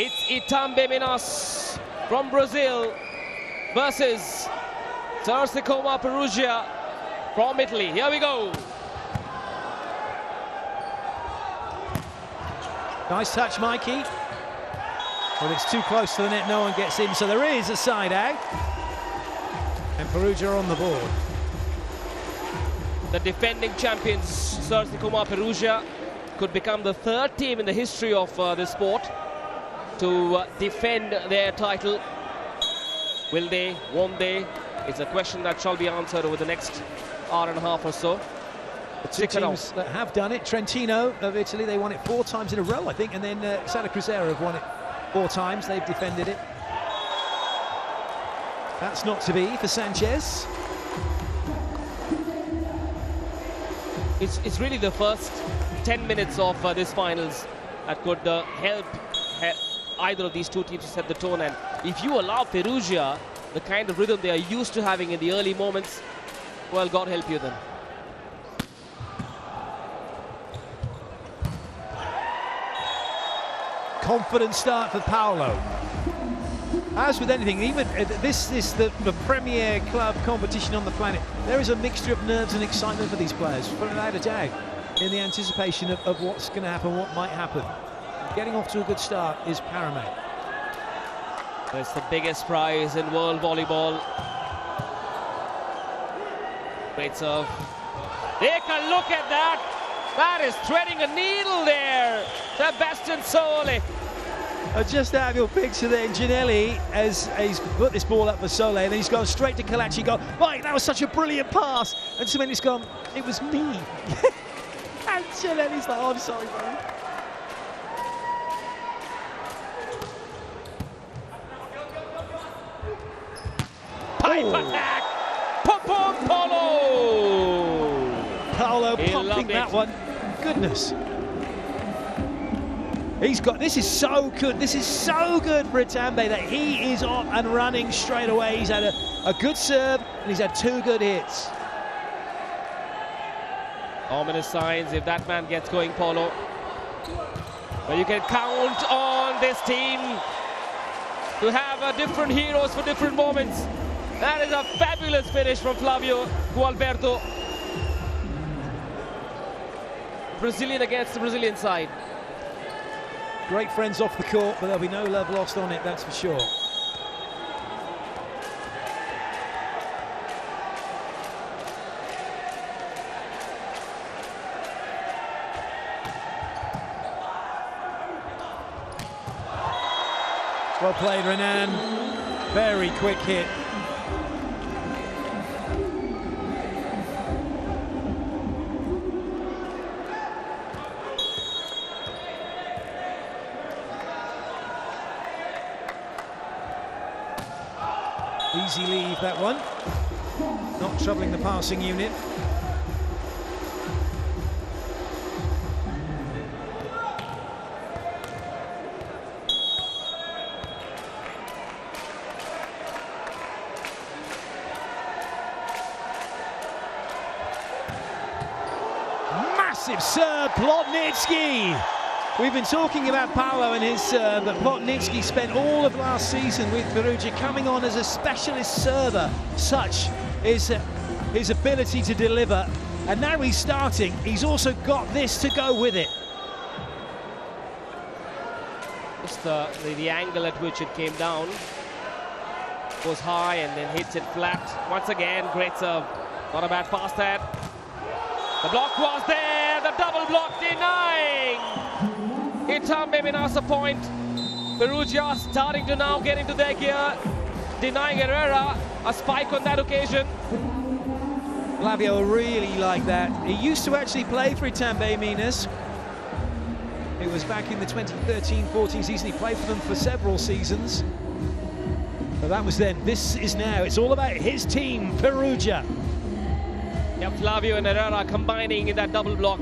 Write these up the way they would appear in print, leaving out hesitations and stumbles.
It's Itambé Minas from Brazil versus Sicoma Perugia from Italy. Here we go. Nice touch, Mikey. Well, it's too close to the net, no one gets in, so there is a side out. And Perugia on the board. The defending champions, Sicoma Perugia, could become the third team in the history of this sport to defend their title. Will they? Won't they? It's a question that shall be answered over the next hour and a half or so. The two teams that have done it, Trentino of Italy, they won it 4 times in a row, I think, and then Santa Cruzera have won it 4 times. They've defended it. That's not to be for Sanchez. It's really the first 10 minutes of this finals that could help either of these two teams to set the tone. And if you allow Perugia the kind of rhythm they are used to having in the early moments, well, God help you then. Confident start for Paolo. As with anything, even this is the premier club competition on the planet. There is a mixture of nerves and excitement for these players, without a doubt, in the anticipation of what's going to happen, what might happen. Getting off to a good start is paramount. It's the biggest prize in world volleyball. Great serve. Take a look at that. That is threading a needle there. Sebastian Sole. Just have your picture there, Ginelli, as he's put this ball up for Sole, and then he's gone straight to Kalachi. Gone, Mike, that was such a brilliant pass. And Semeni's gone, it was me. And Ginelli's like, oh, I'm sorry, man. Pipe attack! Pom-pom Paulo! Paolo pumping that one. Goodness. He's got, this is so good. This is so good for Itambé that he is on and running straight away. He's had a good serve and he's had 2 good hits. Ominous signs if that man gets going, Paulo. But you can count on this team to have different heroes for different moments. That is a fabulous finish from Flavio Gualberto. Brazilian against the Brazilian side. Great friends off the court, but there'll be no love lost on it, that's for sure. Well played, Renan. Very quick hit. Easy leave, that one. Not troubling the passing unit. Massive serve, Plotnitsky. We've been talking about Paolo and his serve, but Plotnitsky spent all of last season with Perugia coming on as a specialist server. Such is his ability to deliver. And now he's starting. He's also got this to go with it. Just the angle at which it came down was high and then hits it flat. Once again, great serve. Not a bad pass there. The block was there. The double block denying Itambé Minas a point. Perugia starting to now get into their gear, denying Herrera a spike on that occasion. Flavio really like that. He used to actually play for Itambé Minas. It was back in the 2013-14 season. He played for them for several seasons. But that was then. This is now. It's all about his team, Perugia. Yeah, Flavio and Herrera combining in that double block.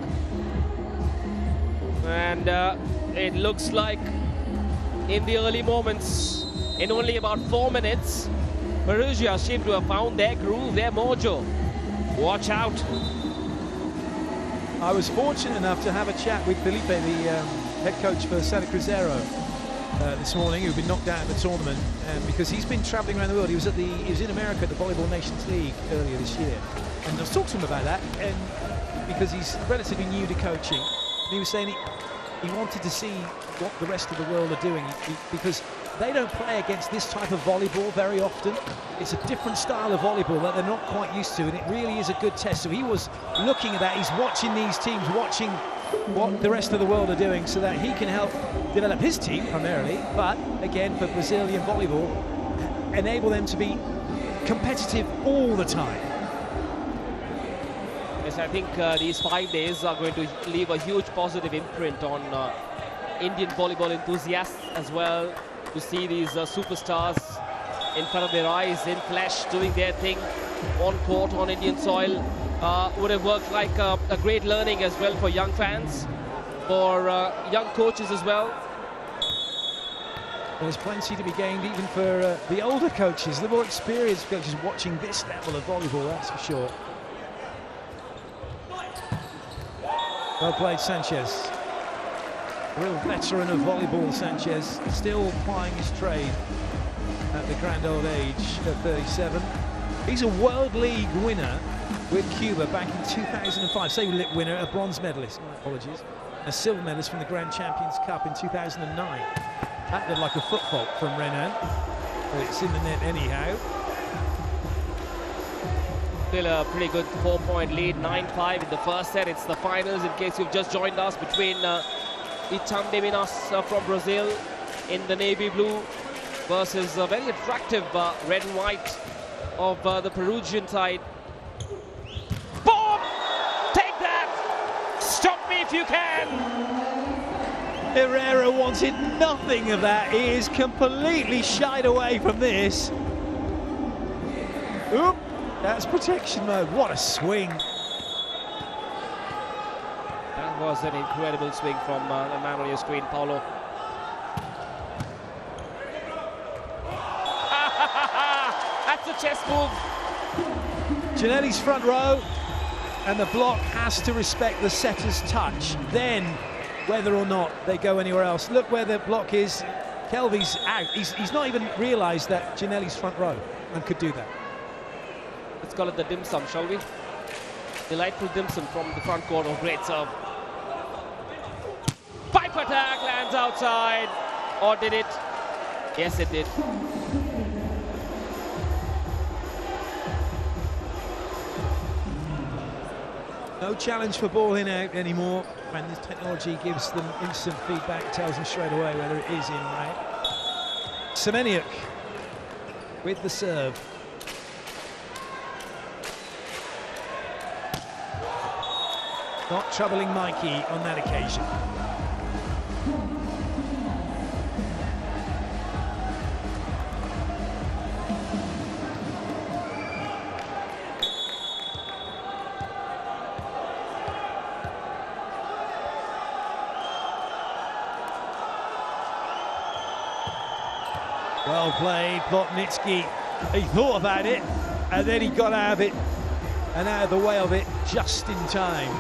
And it looks like in the early moments, in only about 4 minutes, Perugia seem to have found their groove, their mojo. Watch out. I was fortunate enough to have a chat with Felipe, the head coach for Santa Cruzera, this morning, who'd been knocked out of the tournament because he's been travelling around the world. He was in America at the Volleyball Nations League earlier this year, and I was talking to him about that, and because he's relatively new to coaching, and he was saying he wanted to see what the rest of the world are doing because they don't play against this type of volleyball very often. It's a different style of volleyball that they're not quite used to, and it really is a good test. So he was looking at that. He's watching these teams, watching what the rest of the world are doing so that he can help develop his team primarily, but again for Brazilian volleyball, enable them to be competitive all the time. Yes, I think these 5 days are going to leave a huge positive imprint on Indian volleyball enthusiasts as well, to see these superstars in front of their eyes, in flesh, doing their thing on court, on Indian soil. Would have worked like a great learning as well for young fans, for young coaches as well. There's plenty to be gained even for the older coaches, the more experienced coaches watching this level of volleyball, that's for sure. Well played, Sanchez. Real veteran of volleyball, Sanchez, still plying his trade at the grand old age of 37. He's a World League winner with Cuba back in 2005. Say winner, a bronze medalist, my apologies. A silver medalist from the Grand Champions Cup in 2009. That looked like a foot fault from Renan, but it's in the net anyhow. Still a pretty good 4-point lead, 9-5 in the first set. It's the finals, in case you've just joined us, between Itambé Minas from Brazil in the navy blue versus a very attractive red and white of the Perugian side. Boom! Take that! Stop me if you can! Herrera wanted nothing of that. He is completely shied away from this. Oop! That's protection mode. What a swing. That was an incredible swing from the man on your screen, Paulo. That's a chess move. Ginelli's front row, and the block has to respect the setter's touch. Then, whether or not they go anywhere else. Look where the block is. Kelvy's out. He's not even realised that Ginelli's front row and could do that. Let's call it the dim sum, shall we? Delightful dim sum from the front court. Of great serve. Pipe attack lands outside. Or did it? Yes, it did. No challenge for ball in out anymore, and this technology gives them instant feedback, tells them straight away whether it is in or out. Semeniuk with the serve. Not troubling Mikey on that occasion. Well played, Plotnitsky. He thought about it, and then he got out of it, and out of the way of it just in time.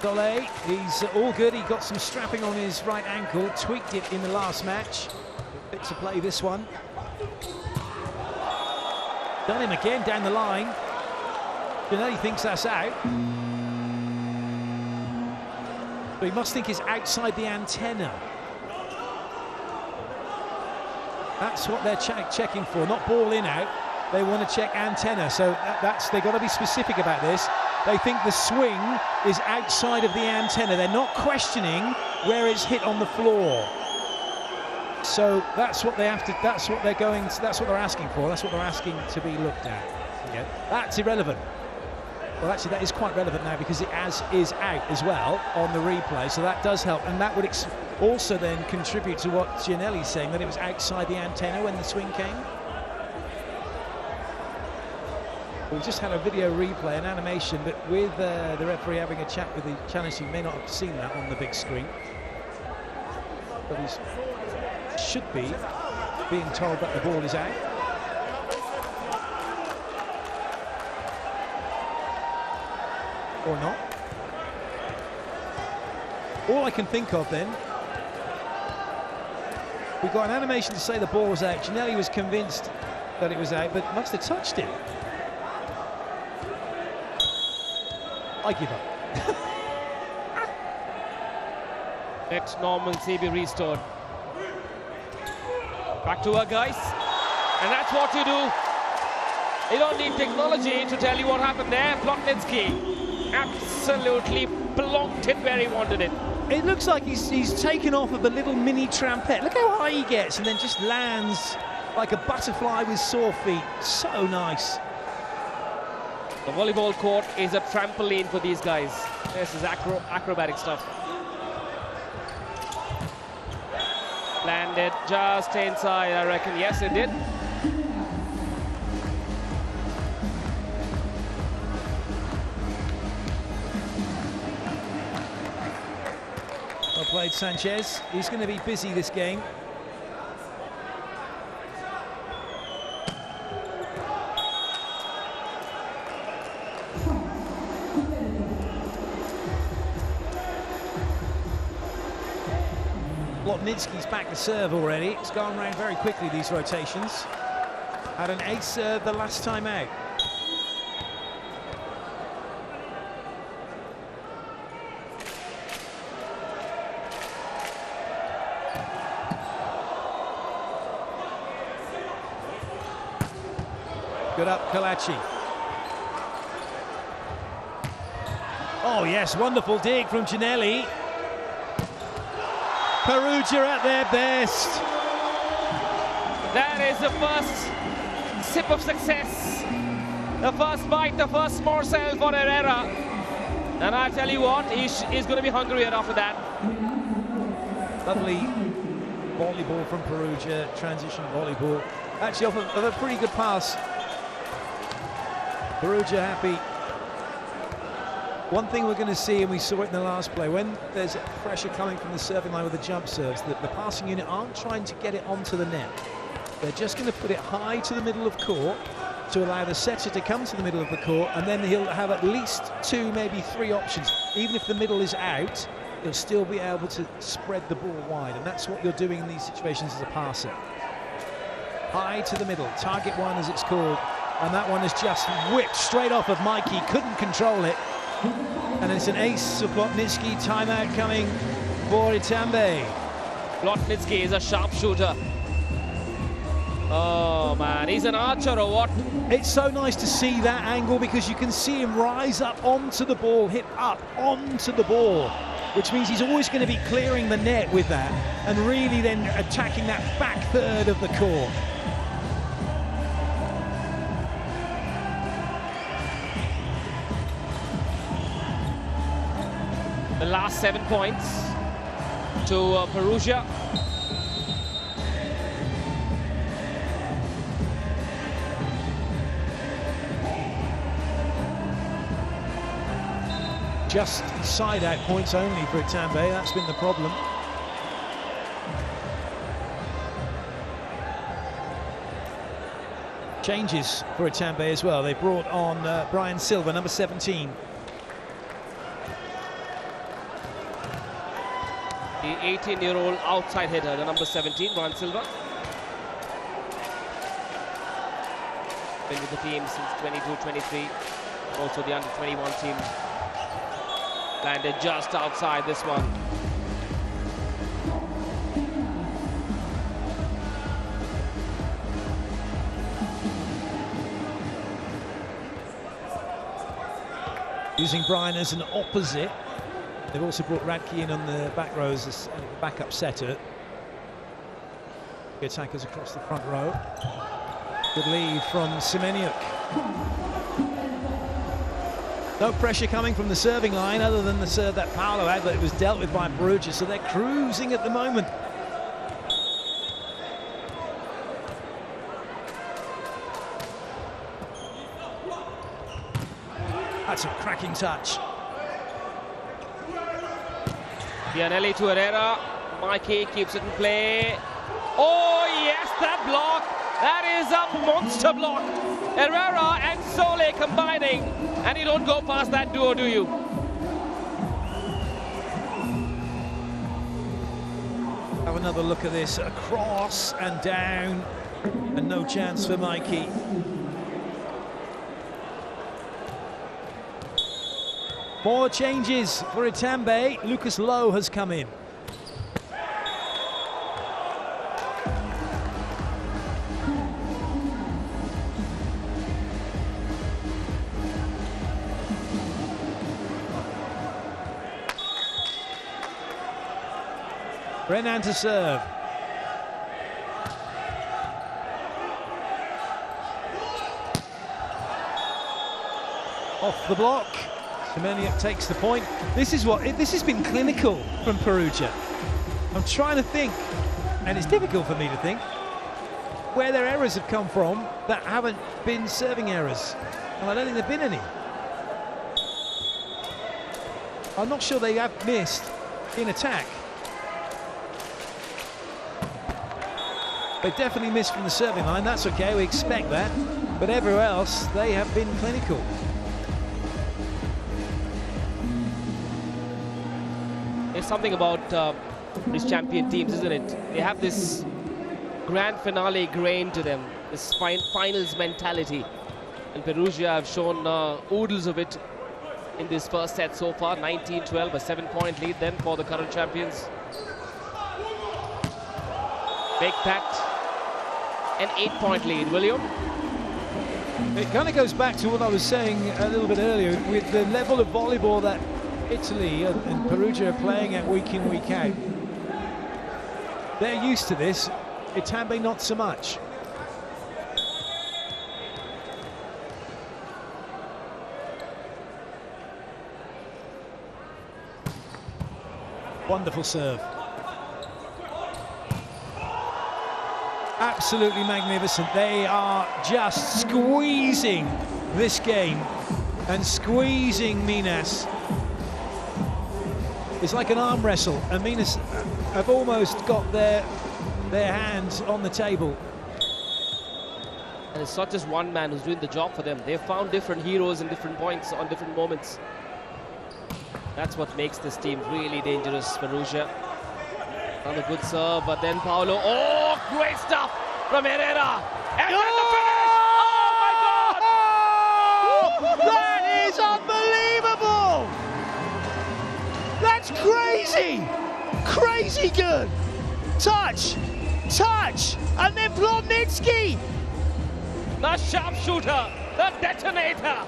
Dole, he's all good. He got some strapping on his right ankle, tweaked it in the last match. Fit to play this one. Done him again down the line. Ginelli thinks that's out. But he must think it's outside the antenna. That's what they're checking for, not ball in out. They want to check antenna, so they've got to be specific about this. They think the swing is outside of the antenna. They're not questioning where it's hit on the floor. So that's what they have to. That's what they're going. That's what they're asking for. That's what they're asking to be looked at. Yeah, that's irrelevant. Well, actually, that is quite relevant now because it is out as well on the replay. So that does help, and that would also then contribute to what Ginelli's saying, that it was outside the antenna when the swing came. We've just had a video replay, an animation, but with the referee having a chat with the challenge team. You may not have seen that on the big screen, but he should be being told that the ball is out. or not. All I can think of then, we got an animation to say the ball was out. Ginelli was convinced that it was out, but must have touched it. I give up. Let normalcy be restored. Back to our guys. And that's what you do. You don't need technology to tell you what happened there. Plotnitsky absolutely plonked it where he wanted it. It looks like he's taken off of a little mini trampette. Look how high he gets and then just lands like a butterfly with sore feet. So nice. The volleyball court is a trampoline for these guys. This is acrobatic stuff. Landed just inside, I reckon. Yes, it did. Well played, Sanchez. He's going to be busy this game. Plotnitsky's back to serve already. It's gone round very quickly, these rotations. Had an ace serve the last time out. Good up, Kalachi. Oh yes, wonderful dig from Ginelli. Perugia at their best. That is the first sip of success. The first bite, the first morsel for Herrera. And I tell you what, he's going to be hungrier after that. Lovely volleyball from Perugia, transition volleyball. Actually off of a pretty good pass. Perugia happy. One thing we're going to see, and we saw it in the last play, when there's pressure coming from the serving line with the jump serves, that the passing unit aren't trying to get it onto the net. They're just going to put it high to the middle of court to allow the setter to come to the middle of the court, and then he'll have at least 2, maybe 3 options. Even if the middle is out, he'll still be able to spread the ball wide, and that's what you're doing in these situations as a passer. High to the middle, target one as it's called, and that one is just whipped straight off of Mikey, couldn't control it. And it's an ace for Plotnitsky. Timeout coming for Itambé. Plotnitsky is a sharpshooter. Oh man, he's an archer or what? It's so nice to see that angle because you can see him rise up onto the ball, hit up onto the ball, which means he's always going to be clearing the net with that and really then attacking that back third of the court. The last 7 points to Perugia. Just side-out points only for Itambé, that's been the problem. Changes for Itambé as well. They brought on Brian Silva, number 17. The 18-year-old outside hitter, the number 17, Brian Silva. Been with the team since 22-23. Also the under-21 team. Landed just outside this one. Using Brian as an opposite. They've also brought Radke in on the back rows as a backup setter. The attackers across the front row. Good lead from Semeniuk. No pressure coming from the serving line other than the serve that Paolo had, but it was dealt with by Perugia, so they're cruising at the moment. That's a cracking touch. Pianelli to Herrera. Mikey keeps it in play. Oh yes, that block! That is a monster block. Herrera and Sole combining, and you don't go past that duo, do you? Have another look at this. Across and down, and no chance for Mikey. More changes for Itambé. Lucas Lowe has come in. Brennan to serve. Off the block. Semeniuk takes the point. This has been clinical from Perugia. I'm trying to think, and it's difficult for me to think, where their errors have come from that haven't been serving errors. And I don't think there have been any. I'm not sure they have missed in attack. They definitely missed from the serving line. That's okay, we expect that. But everywhere else, they have been clinical. There's something about these champion teams, isn't it? They have this grand finale grain to them, this finals mentality. And Perugia have shown oodles of it in this first set so far. 19-12, a 7-point lead then for the current champions. Big Pat, an 8-point lead. William? It kind of goes back to what I was saying a little bit earlier with the level of volleyball that Italy and Perugia are playing at week in, week out. They're used to this. Itambé not so much. Wonderful serve. Absolutely magnificent. They are just squeezing this game and squeezing Minas. It's like an arm wrestle, and Minas have almost got their hands on the table. And it's not just one man who's doing the job for them. They've found different heroes in different points on different moments. That's what makes this team really dangerous, Perugia. On a good serve, but then Paolo. Oh, great stuff from Herrera. And then the finish! Oh, my God! That is unbelievable! That's crazy! Crazy good! Touch! Touch! And then Plotnitsky! The sharpshooter, the detonator,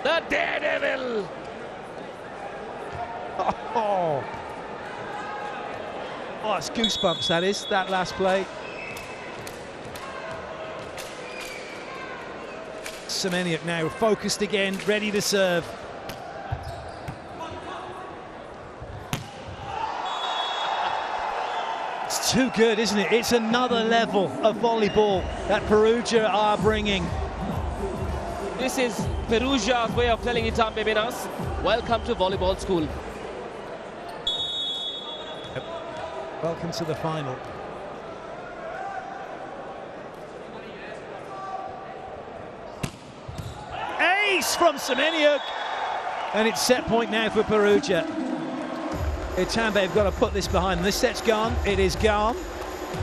the daredevil. Oh, it's goosebumps, that is, that last play. Semeniuk now focused again, ready to serve. It's too good, isn't it? It's another level of volleyball that Perugia are bringing. This is Perugia's way of telling Itambé Minas, welcome to volleyball school. Welcome to the final. Ace from Semeniuk! And it's set point now for Perugia. Itambé have got to put this behind them. This set's gone. It is gone.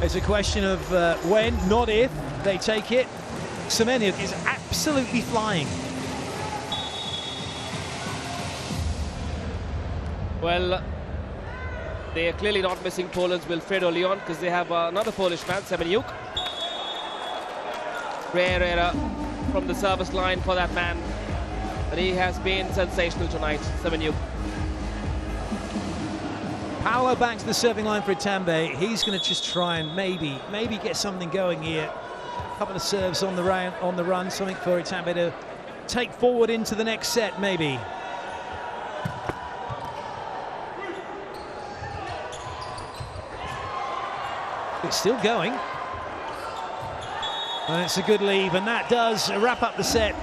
It's a question of when, not if, they take it. Semeniuk is absolutely flying. Well, they are clearly not missing Poland's Wilfredo Leon because they have another Polish man, Semeniuk. Herrera from the service line for that man. But he has been sensational tonight, Semeniuk. Paolo back to the serving line for Itambé. He's going to just try and maybe get something going here. A couple of serves on the run, something for Itambé to take forward into the next set, maybe. It's still going. And it's a good leave, and that does wrap up the set.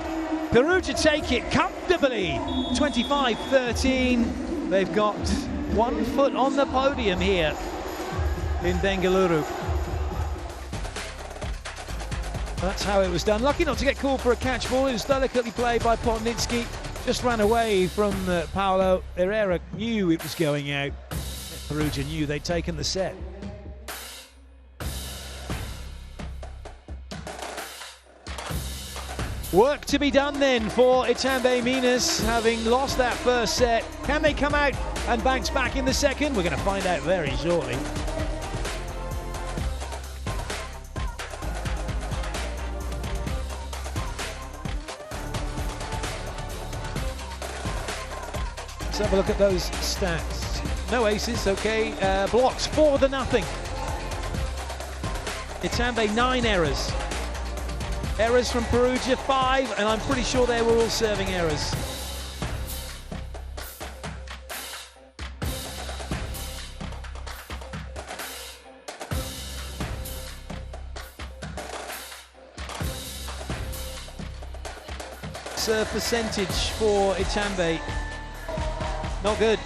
Perugia take it comfortably, 25-13. They've got 1 foot on the podium here in Bengaluru. That's how it was done. Lucky not to get called for a catch ball. It was delicately played by Plotnicki. Just ran away from Paolo. Herrera knew it was going out. Perugia knew they'd taken the set. Work to be done then for Itambé Minas, having lost that first set. Can they come out and bounce back in the second? We're going to find out very shortly. Let's have a look at those stats. No aces, okay. Blocks 4-0. Itambé 9 errors. Errors from Perugia 5, and I'm pretty sure they were all serving errors. Serve percentage for Itambé. Not good.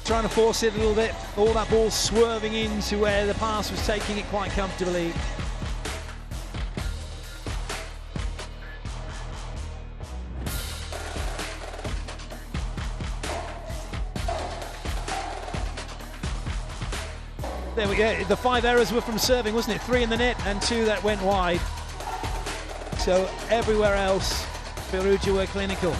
Trying to force it a little bit. All that ball swerving into where the pass was taking it quite comfortably. There we go. The 5 errors were from serving, wasn't it? 3 in the net and 2 that went wide. So everywhere else, Perugia were clinical.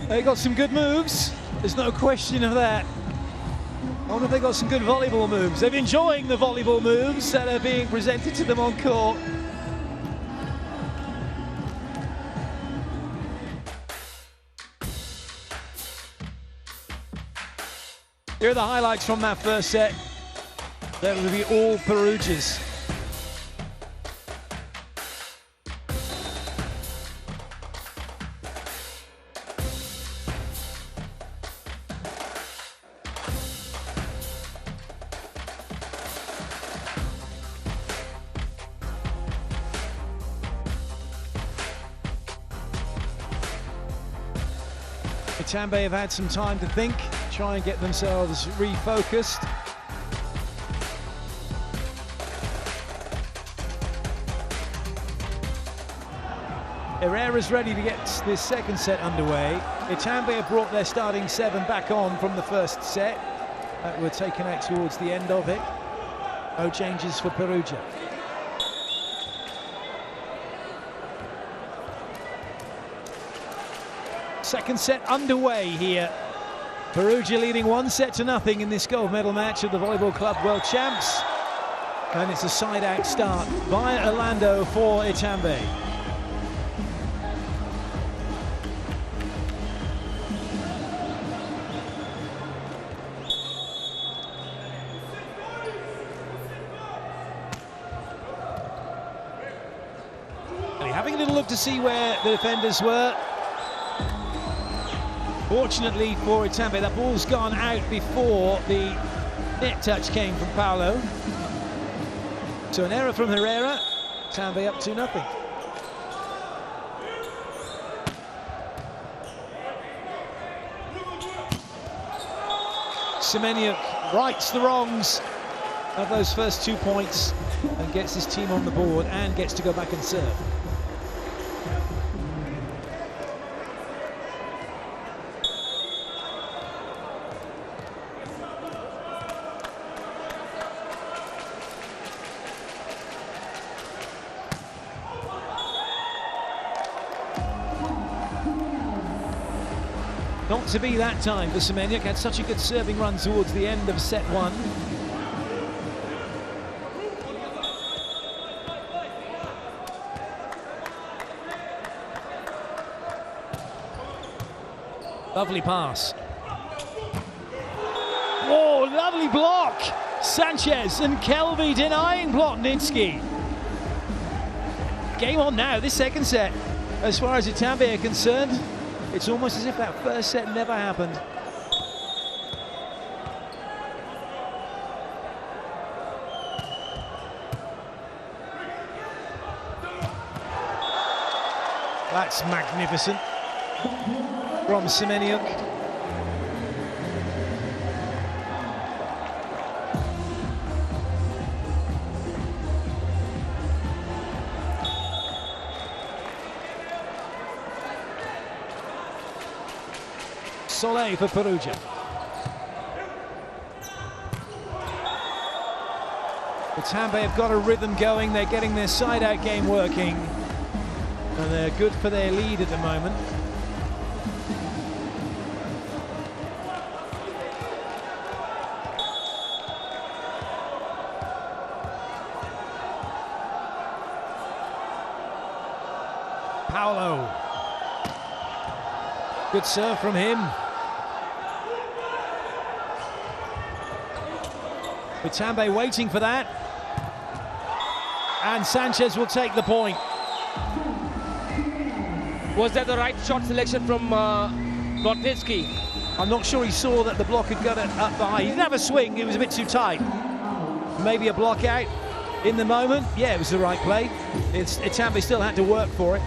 They got some good moves, there's no question of that. I wonder if they got some good volleyball moves. They're enjoying the volleyball moves that are being presented to them on court. Here are the highlights from that first set. That will be all Perugia's. Itambé have had some time to think, try and get themselves refocused. Herrera's ready to get this second set underway. Itambé have brought their starting 7 back on from the first set that were taken out towards the end of it. No changes for Perugia. Second set underway here. Perugia leading 1-0 in this gold medal match of the Volleyball Club World Champs. And it's a side-out start by Orlando for Itambé. And having a little look to see where the defenders were. Fortunately for Itambé, that ball's gone out before the net touch came from Paolo. So an error from Herrera, Itambé up 2-0. Semeniuk rights the wrongs of those first 2 points and gets his team on the board and gets to go back and serve. Not to be that time for Semeniuk. Had such a good serving run towards the end of set 1. Lovely pass. Oh, lovely block! Sanchez and Kelvy denying Plotnicki. Game on now, this second set. As far as Itambé are concerned, it's almost as if that first set never happened. That's magnificent from Semeniuk. Soleil for Perugia. Itambé have got a rhythm going, they're getting their side-out game working, and they're good for their lead at the moment. Paolo. Good serve from him. Itambé waiting for that. And Sanchez will take the point. Was that the right shot selection from Plotnitsky? I'm not sure he saw that the block had got it up high. He didn't have a swing, it was a bit too tight. Maybe a block out in the moment. Yeah, it was the right play. Itambé still had to work for it.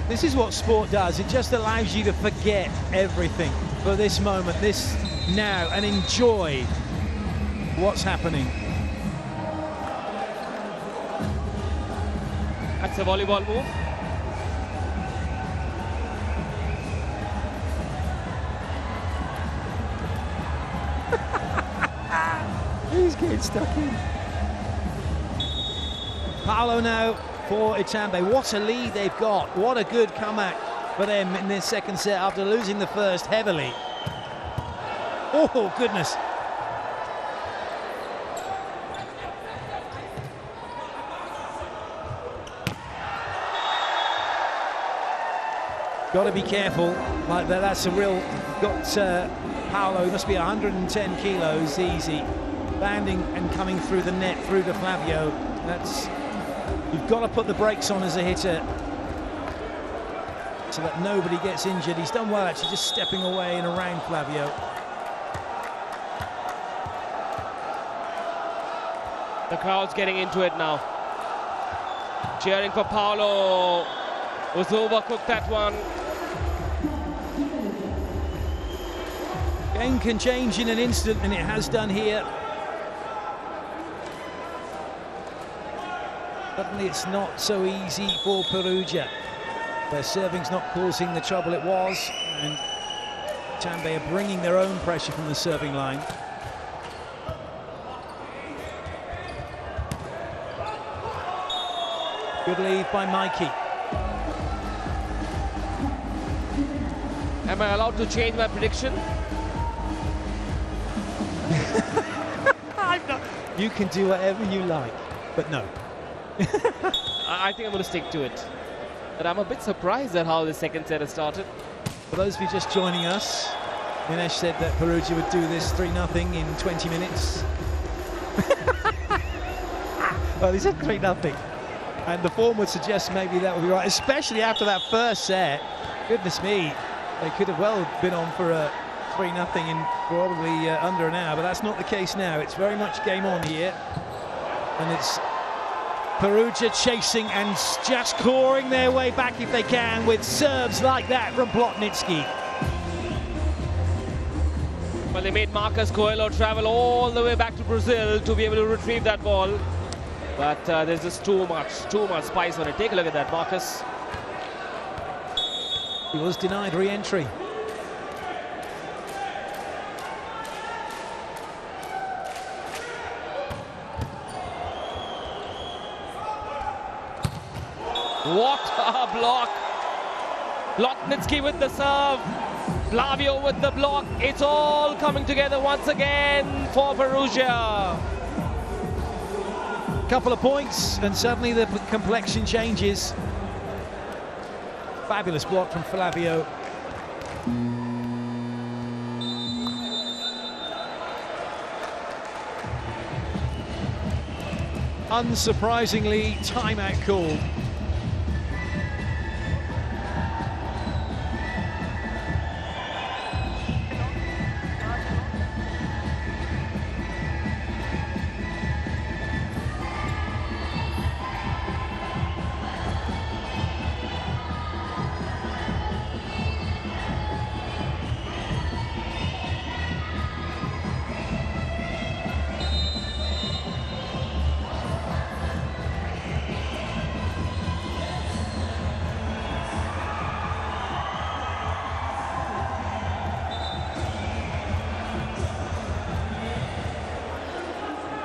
This is what sport does. It just allows you to forget everything for this moment, this now, and enjoy what's happening. That's a volleyball move. He's getting stuck in. Paolo now for Itambé. What a lead they've got. What a good comeback for them in this second set after losing the first heavily. Oh, goodness. Got to be careful like that. That's a real, got Paolo, must be 110 kilos easy. Landing and coming through the net, through to Flavio. That's, you've got to put the brakes on as a hitter so that nobody gets injured. He's done well actually, just stepping away and around Flavio. The crowd's getting into it now. Cheering for Paolo. Was overcooked that one. Game can change in an instant, and it has done here. Suddenly it's not so easy for Perugia. Their serving's not causing the trouble it was, and Itambé are bringing their own pressure from the serving line. Good lead by Mikey. Am I allowed to change my prediction? I'm not. You can do whatever you like, but no. I think I'm going to stick to it. But I'm a bit surprised at how the second set has started. For those of you just joining us, Minas said that Perugia would do this 3-0 in 20 minutes. Well, he said 3-0. And the form would suggest maybe that would be right, especially after that first set. Goodness me, they could have well been on for a 3-0 in probably under an hour, but that's not the case now. It's very much game on here. And it's Perugia chasing and just clawing their way back if they can with serves like that from Plotnitsky. Well, they made Marcus Coelho travel all the way back to Brazil to be able to retrieve that ball. But there's just too much spice on it. Take a look at that, Marcus. He was denied re-entry. What a block! Plotnitsky with the serve, Flavio with the block. It's all coming together once again for Perugia. Couple of points and suddenly the complexion changes. Fabulous block from Flavio. Unsurprisingly, timeout called.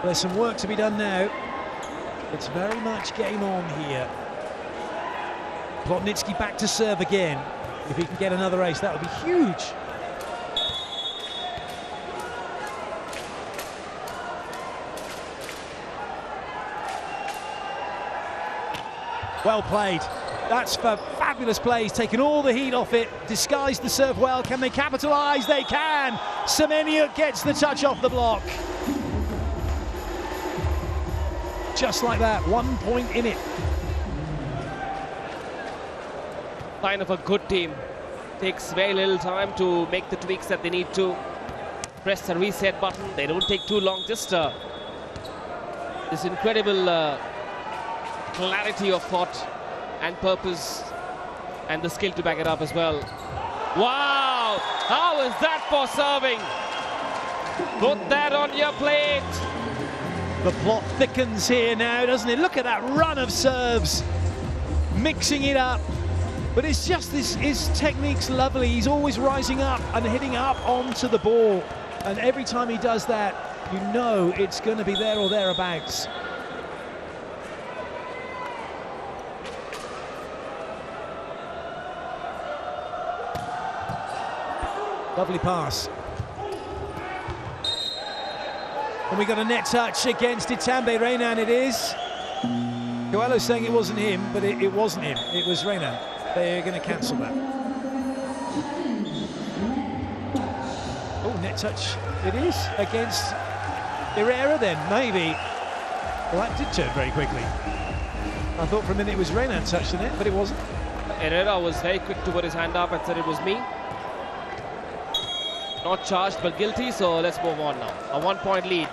There's some work to be done now. It's very much game on here. Plotnitsky back to serve again. If he can get another ace, that would be huge. Well played. That's for fabulous play. He's taken all the heat off it, disguised the serve well. Can they capitalise? They can. Semeniuk gets the touch off the block. Just like that, 1 point in it. Sign of a good team. Takes very little time to make the tweaks that they need to. Press the reset button. They don't take too long. Just this incredible clarity of thought and purpose, and the skill to back it up as well. Wow! How is that for serving? Put that on your plate. The plot thickens here now, doesn't it? Look at that run of serves, mixing it up. But it's just this, his technique's lovely. He's always rising up and hitting up onto the ball. And every time he does that, you know it's going to be there or thereabouts. Lovely pass. And we got a net touch against Itambé. Renan it is. Coelho's saying it wasn't him, but it wasn't him. It was Renan. They're going to cancel that. Oh, net touch it is against Herrera then, maybe. Well, that did turn very quickly. I thought for a minute it was Renan touching it, but it wasn't. Herrera was very quick to put his hand up and said it was me. Not charged but guilty, so let's move on now. A 1 point lead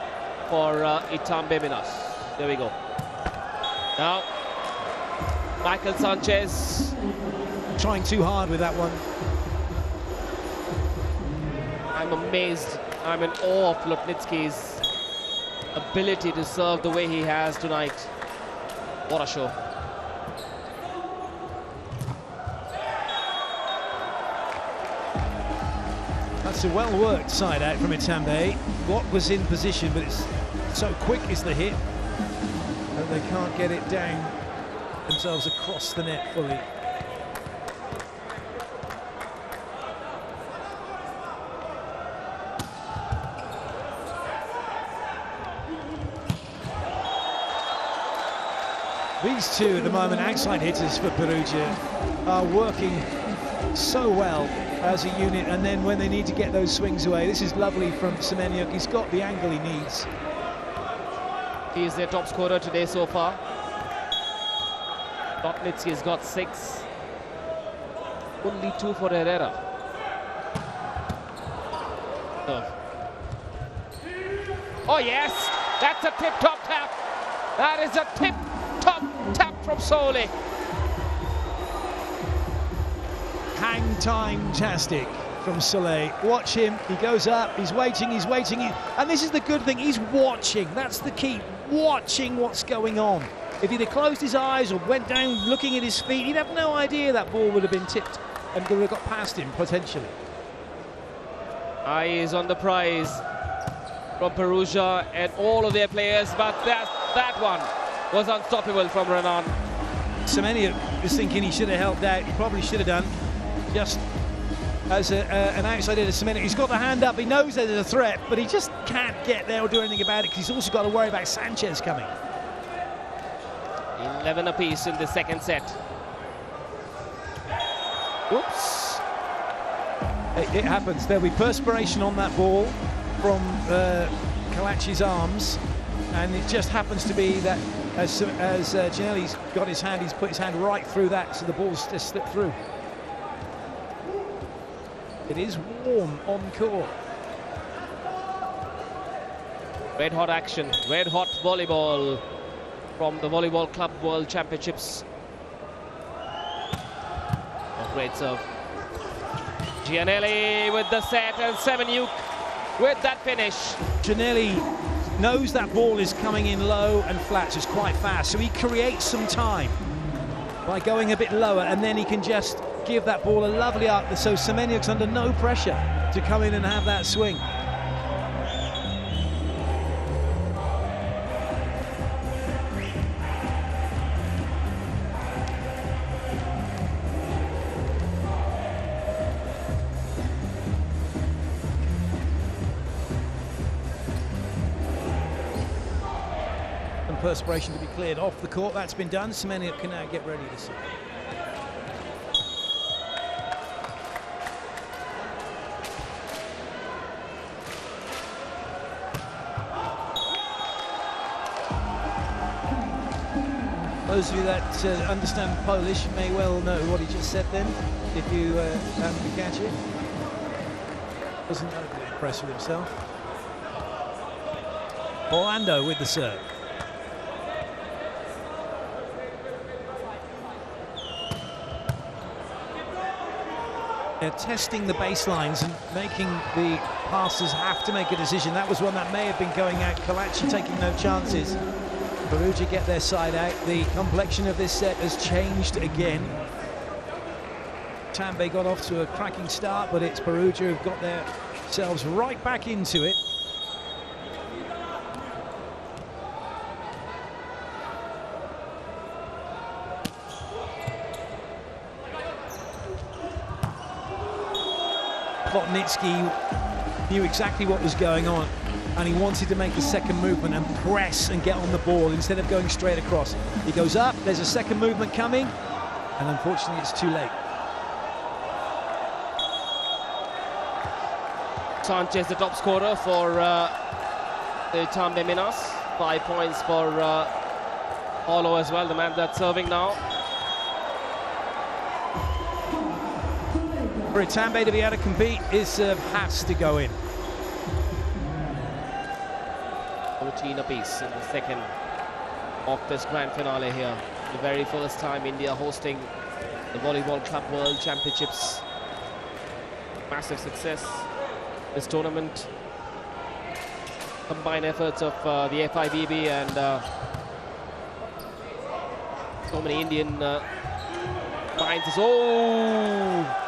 for Itambé Minas. There we go. Now, Michael Sanchez. Trying too hard with that one. I'm amazed. I'm in awe of Plotnitsky's ability to serve the way he has tonight. What a show. That's a well-worked side out from Itambé. Watt was in position, but it's so quick is the hit that they can't get it down themselves across the net fully. These two at the moment, outside hitters for Perugia, are working so well as a unit, and then when they need to get those swings away, this is lovely from Semeniuk. He's got the angle he needs. He is their top scorer today so far. Plotnitsky has got 6. Only 2 for Herrera. Oh yes, that's a tip-top tap. That is a tip-top tap from Sole. Hang time-tastic from Soleil. Watch him, he goes up, he's waiting, and this is the good thing, he's watching. That's the key, watching what's going on. If he'd have closed his eyes or went down looking at his feet, he'd have no idea that ball would have been tipped and would have got past him potentially. Eyes on the prize from Perugia and all of their players, but that one was unstoppable from Renan. Semeniuk was thinking he should have helped out. He probably should have done. Just as an outside hitter, Semeniuk, he's got the hand up. He knows there's a threat, but he just can't get there or do anything about it because he's also got to worry about Sanchez coming. 11 apiece in the second set. Whoops. It happens. There'll be perspiration on that ball from Kalachi's arms, and it just happens to be that as Ginelli's got his hand, he's put his hand right through that, so the ball's just slipped through. It is warm on court. Red hot action, red hot volleyball from the Volleyball Club World Championships. Oh, great serve. Gianelli with the set, and Semeniuk with that finish. Gianelli knows that ball is coming in low and flat, so it's quite fast, so he creates some time by going a bit lower, and then he can just give that ball a lovely arc, so Semeniuk's under no pressure to come in and have that swing. perspiration to be cleared off the court. That's been done. Semenya can now get ready to serve. Those of you that understand Polish may well know what he just said then, if you happen to catch it. Wasn't overly impressed with himself. Orlando with the serve. They're testing the baselines and making the passers have to make a decision. That was one that may have been going out. Kalachi taking no chances. Perugia get their side out. The complexion of this set has changed again. Itambé got off to a cracking start, but it's Perugia who've got themselves right back into it. Plotnitsky knew exactly what was going on, and he wanted to make a second movement and press and get on the ball instead of going straight across. He goes up, there's a second movement coming, and unfortunately it's too late. Sanchez, the top scorer for the Itambé Minas. 5 points for Paulo as well, the man that's serving now. For Itambé to be able to compete, his serve has to go in. 14 apiece in the second of this grand finale here. The very first time India hosting the Volleyball Club World Championships. Massive success. This tournament, combined efforts of the FIVB and so many Indian minds. Oh!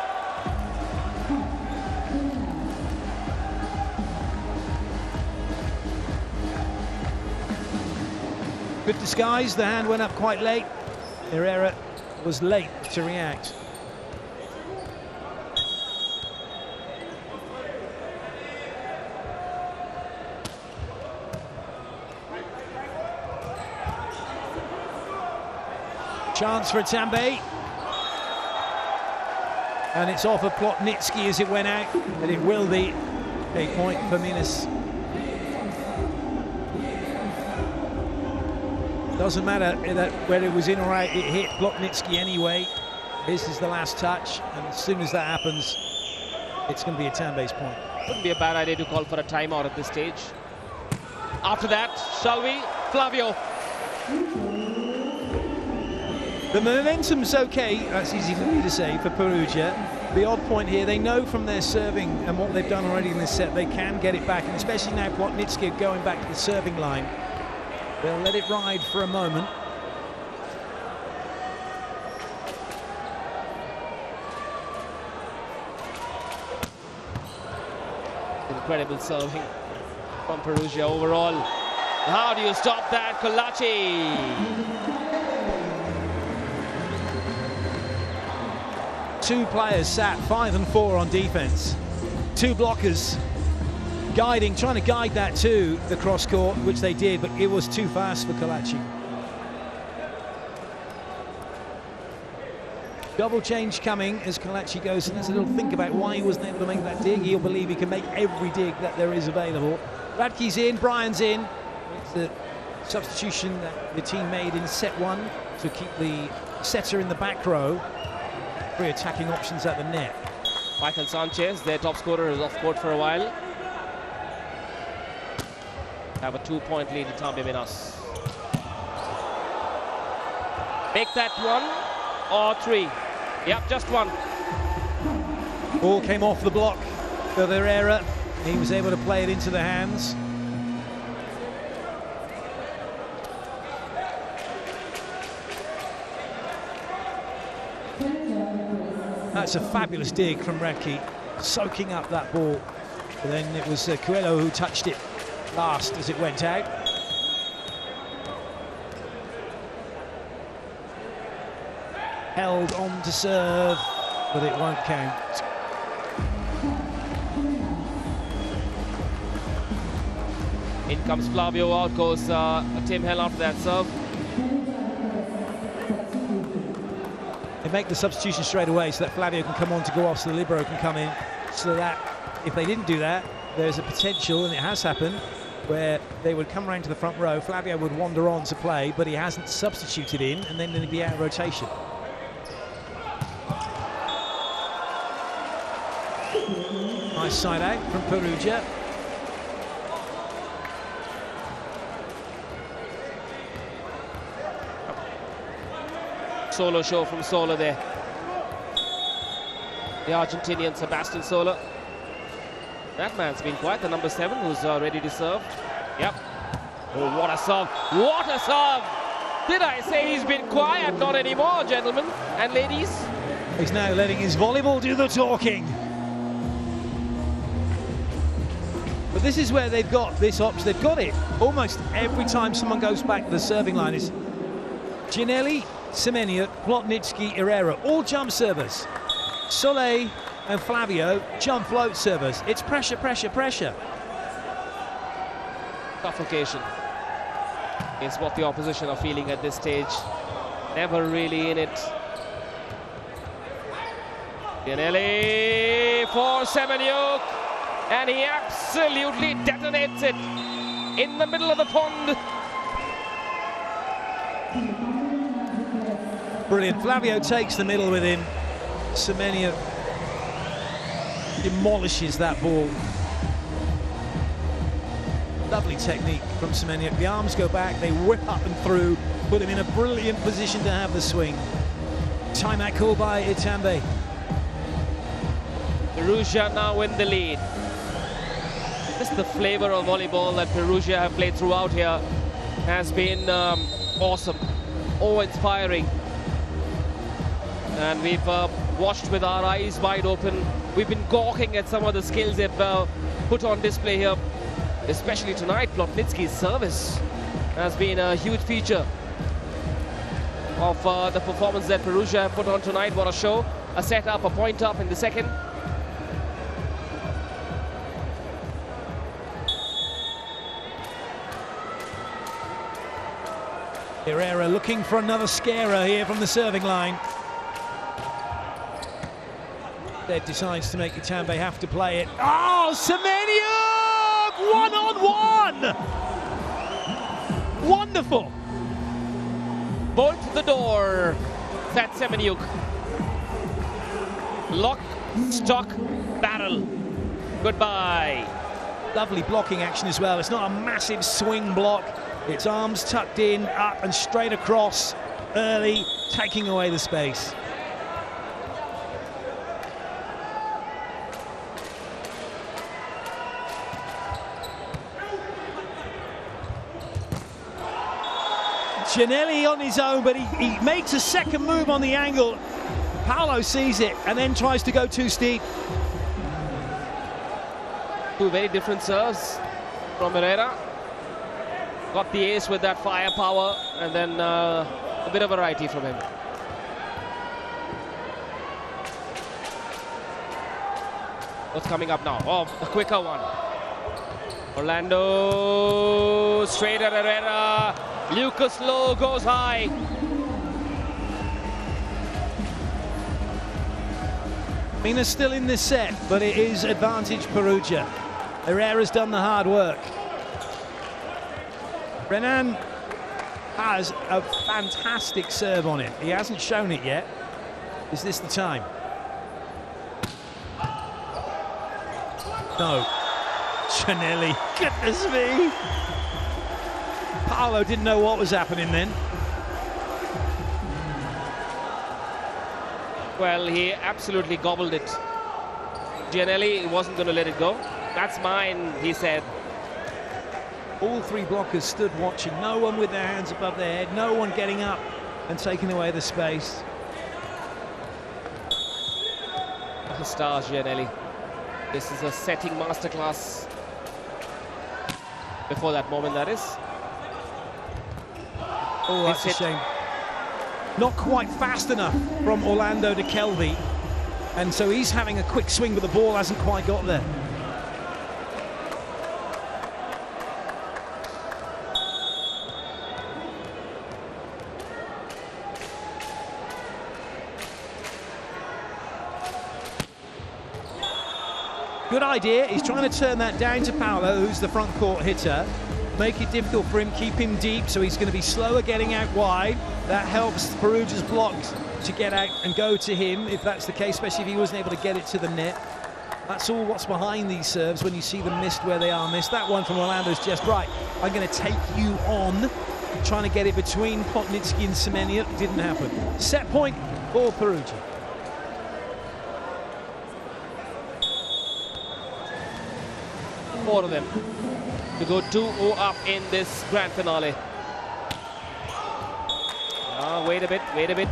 Good disguise, the hand went up quite late. Herrera was late to react. Chance for Itambé. And it's off of Plotnitsky as it went out, and it will be a point for Minas. Doesn't matter that whether it was in or out, it hit Plotnitsky anyway. This is the last touch, and as soon as that happens, it's going to be Itambe's point. Wouldn't be a bad idea to call for a timeout at this stage. After that, shall we? Flavio. The momentum's okay, that's easy for me to say, for Perugia. The odd point here, they know from their serving and what they've done already in this set, they can get it back, and especially now Plotnitsky going back to the serving line. They'll let it ride for a moment. Incredible serving from Perugia overall. How do you stop that, Kalachi? Two players sat 5 and 4 on defense. Two blockers guiding, trying to guide that to the cross court, which they did, but it was too fast for Kalachi. Double change coming as Kalachi goes, and there's a little think about why he wasn't able to make that dig. He'll believe he can make every dig that there is available. Radke's in, Brian's in. It's the substitution that the team made in set one to keep the setter in the back row. 3 attacking options at the net. Michael Sanchez, their top scorer, is off court for a while. Have a 2-point lead in Itambé Minas. Make that 1 or 3. Yep, just 1. Ball came off the block for Herrera. He was able to play it into the hands. That's a fabulous dig from Radke, soaking up that ball. But then it was Coelho who touched it last as it went out. Held on to serve, but it won't count. In comes Flavio, out goes Tim Hell after that serve. They make the substitution straight away so that Flavio can come on to go off, so the libero can come in, so that if they didn't do that, there's a potential, and it has happened, where they would come around to the front row, Flavio would wander on to play, but he hasn't substituted in, and then he'd be out of rotation. Nice side out from Perugia. Solo show from Sola there. The Argentinian Sebastian Sola. That man's been quiet, the number 7 who's ready to serve. Yep. Oh, what a serve. What a serve. Did I say he's been quiet? Not anymore, gentlemen and ladies. He's now letting his volleyball do the talking. But this is where they've got this option. They've got it almost every time someone goes back to the serving line. Is Giannelli, Semenya, Plotnitsky, Herrera, all jump servers. Soleil and Flavio, jump float servers. It's pressure, pressure, pressure. Suffocation is what the opposition are feeling at this stage. Never really in it. Giannelli for Semenyuk, and he absolutely detonates it in the middle of the pond. Brilliant. Flavio takes the middle with him. Semenya demolishes that ball. Lovely technique from Semenya. The arms go back, they whip up and through, put him in a brilliant position to have the swing. Timeout called by Itambé. Perugia now in the lead. Just the flavor of volleyball that Perugia have played throughout here has been awesome, awe-inspiring. And we've watched with our eyes wide open. We've been gawking at some of the skills they've put on display here. Especially tonight, Plotnitsky's service has been a huge feature of the performance that Perugia have put on tonight. What a show. A set up, a point up in the second. Herrera looking for another scarer here from the serving line. Dead decides to make Itambé have to play it. Oh, Semenya! One-on-one! Wonderful! Bolt the door. That's Semenyuk. Lock, stock, barrel. Goodbye. Lovely blocking action as well. It's not a massive swing block. It's arms tucked in, up and straight across, early, taking away the space. Giannelli on his own, but he makes a second move on the angle. Paolo sees it and then tries to go too steep. Two very different serves from Herrera. Got the ace with that firepower, and then a bit of variety from him. What's coming up now? Oh, a quicker one. Orlando straight at Herrera. Lucas Lowe goes high. Minas still in this set, but it is advantage Perugia. Herrera's done the hard work. Renan has a fantastic serve on it. He hasn't shown it yet. Is this the time? No. Giannelli, goodness me. Paolo didn't know what was happening then. Well, he absolutely gobbled it. Giannelli wasn't going to let it go. That's mine, he said. All three blockers stood watching. No one with their hands above their head. No one getting up and taking away the space. The stars, Giannelli. This is a setting masterclass. Before that moment, that is. Oh, that's a shame. Not quite fast enough from Orlando to Kelvy. And so he's having a quick swing, but the ball hasn't quite got there. Good idea. He's trying to turn that down to Paolo, who's the front court hitter. Make it difficult for him, keep him deep, so he's going to be slower getting out wide. That helps Perugia's blocks to get out and go to him, if that's the case, especially if he wasn't able to get it to the net. That's all what's behind these serves when you see them missed where they are missed. That one from Orlando's just right. I'm going to take you on. Trying to get it between Plotnitsky and Semenya. Didn't happen. Set point for Perugia. Four of them to go 2-0 up in this grand finale. Wait a bit, wait a bit.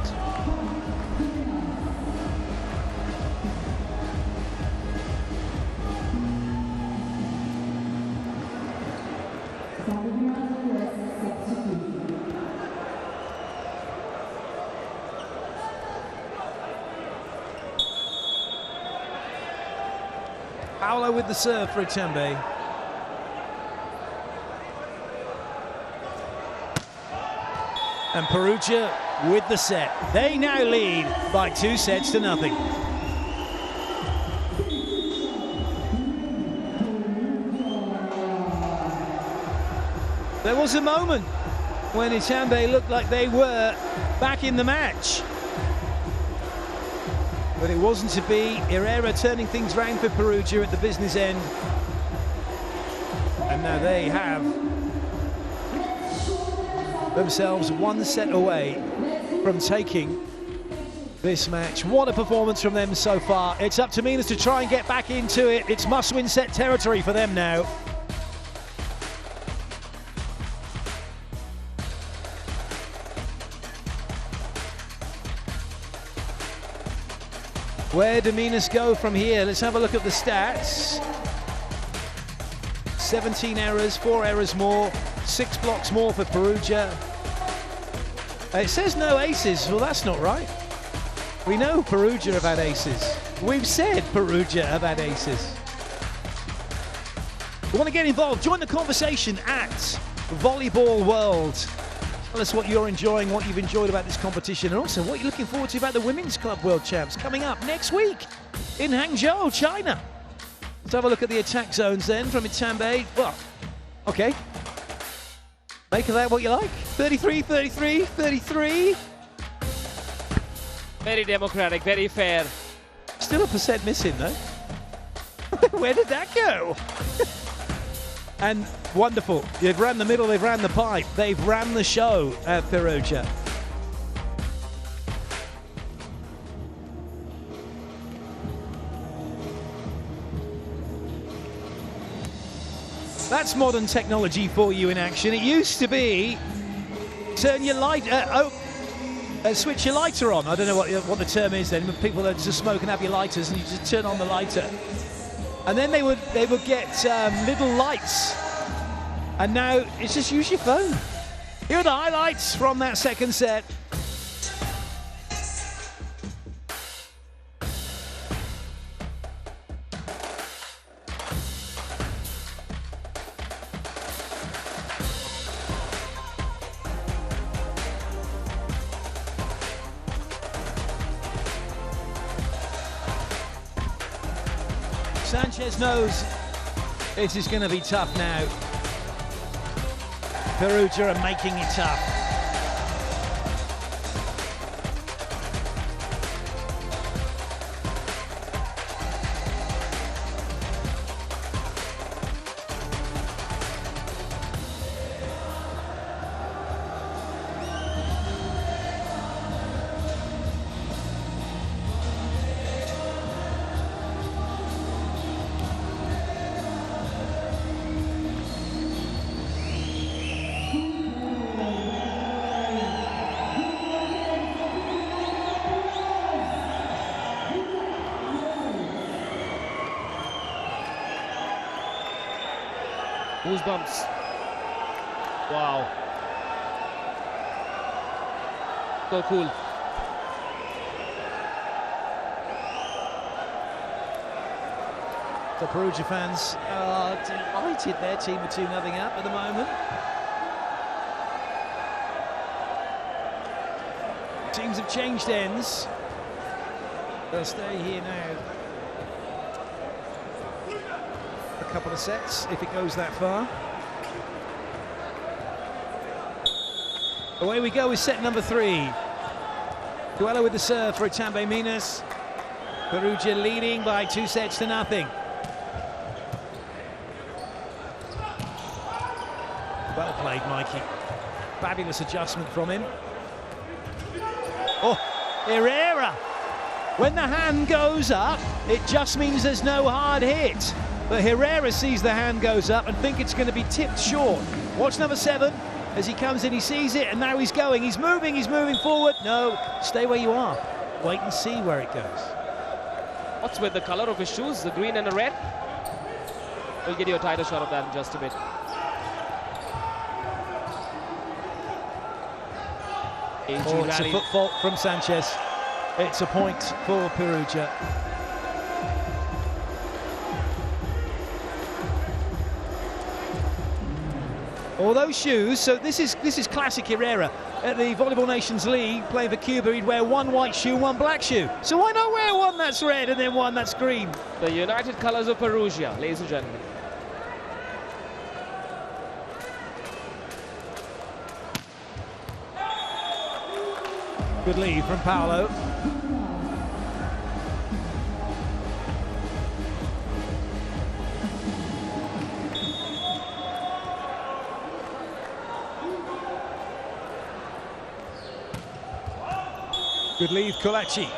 Paolo with the serve for Itambé. And Perugia with the set. They now lead by 2-0. There was a moment when Itambé looked like they were back in the match. But it wasn't to be. Herrera turning things round for Perugia at the business end. And now they have themselves one set away from taking this match. What a performance from them so far. It's up to Minas to try and get back into it. It's must-win set territory for them now. Where do Minas go from here? Let's have a look at the stats. 17 errors, 4 errors more, 6 blocks more for Perugia. It says no aces. Well, that's not right. We know Perugia have had aces. We've said Perugia have had aces. We want to get involved. Join the conversation at Volleyball World. Tell us what you're enjoying, what you've enjoyed about this competition, and also what you're looking forward to about the Women's Club World Champs coming up next week in Hangzhou, China. Let's have a look at the attack zones then from Itambé. Well, okay. Make of that what you like. 33, 33, 33. Very democratic, very fair. Still a percent missing though. Where did that go? And wonderful. They've ran the middle, they've ran the pipe, they've ran the show at Perugia. That's modern technology for you in action. It used to be turn your light, switch your lighter on. I don't know what the term is then. When people that just smoke and have your lighters, and you just turn on the lighter, and then they would get little lights. And now it's just use your phone. Here are the highlights from that second set. Sanchez knows it is going to be tough now. Perugia are making it tough. Goosebumps. Wow. So cool. The Perugia fans are delighted their team are 2-0 up at the moment. Teams have changed ends. They'll stay here now. couple of sets if it goes that far. Away we go with set number 3. Duello with the serve for Itambé Minas. Perugia leading by 2-0. Well played, Mikey. Fabulous adjustment from him. Oh, Herrera. When the hand goes up, it just means there's no hard hit. But Herrera sees the hand goes up and think it's going to be tipped short. Watch number 7. As he comes in, he sees it, and now he's going. He's moving forward. No, stay where you are. Wait and see where it goes. What's with the color of his shoes, the green and the red? We'll get you a tighter shot of that in just a bit. Oh, it's a foot fault from Sanchez. It's a point for Perugia. All those shoes, so this is classic Herrera. At the Volleyball Nations League, playing for Cuba, he'd wear one white shoe, one black shoe. So why not wear one that's red and then one that's green? The United Colors of Perugia, ladies and gentlemen. Good lead from Paolo. Good lead, Colaci.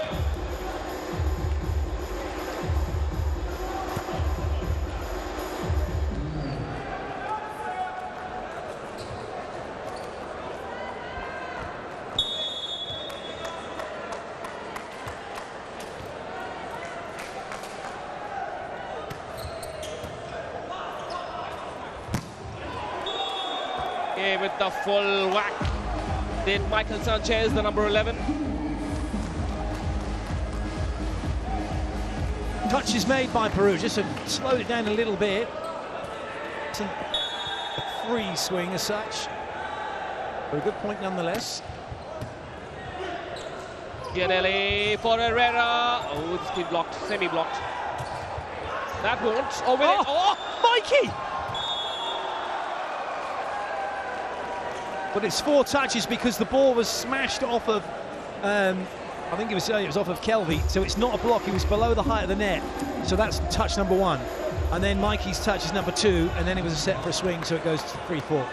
Okay, with the full whack. Did Michael Sanchez, the number 11. Touch is made by Perugia, so slowed it down a little bit. It's a free swing as such. But a good point nonetheless. Gianelli for Herrera. Oh, it's been blocked, semi-blocked. That won't. Oh, will it? Oh, Mikey! But it's 4 touches because the ball was smashed off of, I think it was off of Kelvy, so it's not a block. He was below the height of the net, so that's touch number 1. And then Mikey's touch is number 2, and then it was a set for a swing, so it goes to 3-4.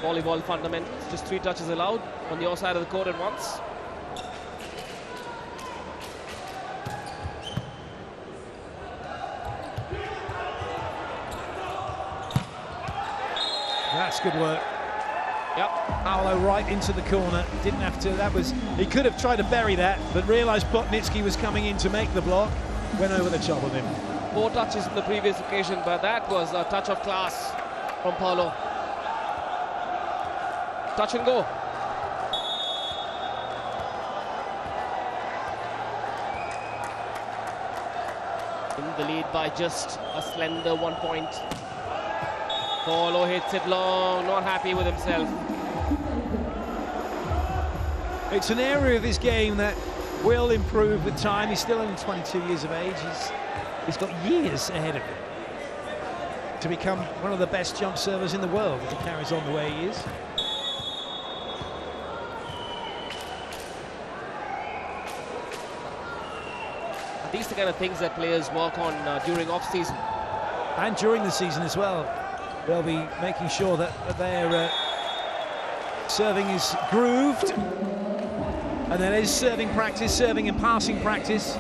Volleyball fundamentals, just 3 touches allowed on your side of the court at once. That's good work. Yep. Paolo right into the corner. Didn't have to. He could have tried to bury that, but realised Plotnitsky was coming in to make the block. Went over the top of him. 4 touches in the previous occasion, but that was a touch of class from Paolo. Touch and go. In the lead by just a slender 1 point. Paolo hits it long, not happy with himself. It's an area of his game that will improve with time. He's still only 22 years of age. He's got years ahead of him to become one of the best jump servers in the world if he carries on the way he is. These are the kind of things that players work on during off-season. And during the season as well. They'll be making sure that their serving is grooved. And there is serving practice, serving and passing practice.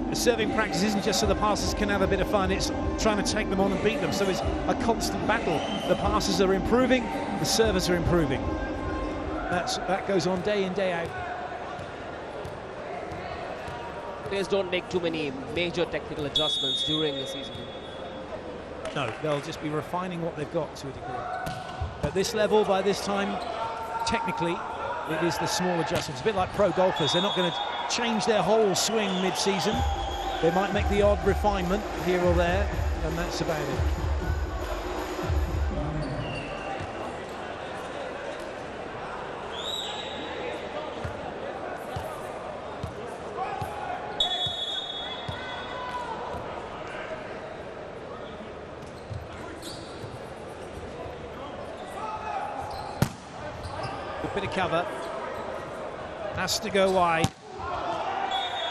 The serving practice isn't just so the passers can have a bit of fun, it's trying to take them on and beat them. So it's a constant battle. The passers are improving, the servers are improving. That goes on day in, day out. Players don't make too many major technical adjustments during the season. No, they'll just be refining what they've got to a degree. At this level, by this time, technically, it is the small adjustments. A bit like pro golfers, they're not going to change their whole swing mid-season. They might make the odd refinement here or there, and that's about it. to cover. Has to go wide.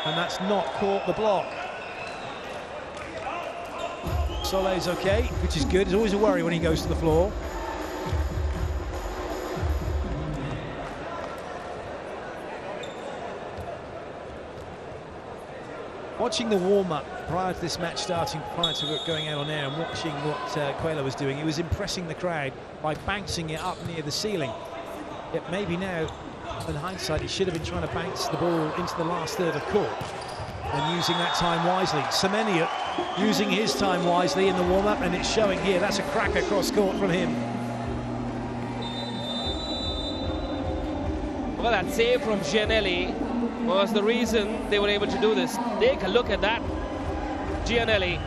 And that's not caught the block. Soleil's okay, which is good. There's always a worry when he goes to the floor. Watching the warm-up prior to this match starting, prior to going out on air, and watching what Coelho was doing, he was impressing the crowd by bouncing it up near the ceiling. Yet maybe now, in hindsight, he should have been trying to bounce the ball into the last third of court and using that time wisely. Semenya using his time wisely in the warm-up, and it's showing here. That's a cracker cross court from him. Well, that save from Gianelli was the reason they were able to do this. Take a look at that. Gianelli.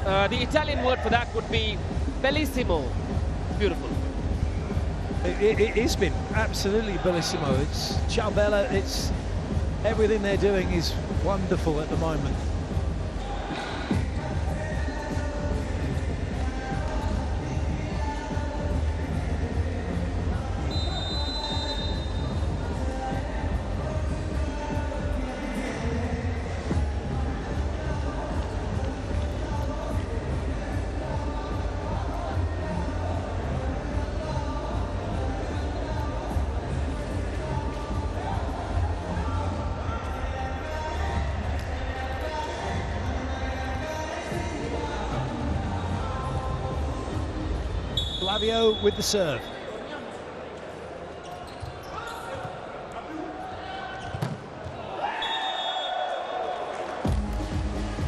The Italian word for that would be bellissimo. Beautiful. It has been absolutely bellissimo. It's ciao bella. It's everything they're doing is wonderful at the moment. Flavio with the serve.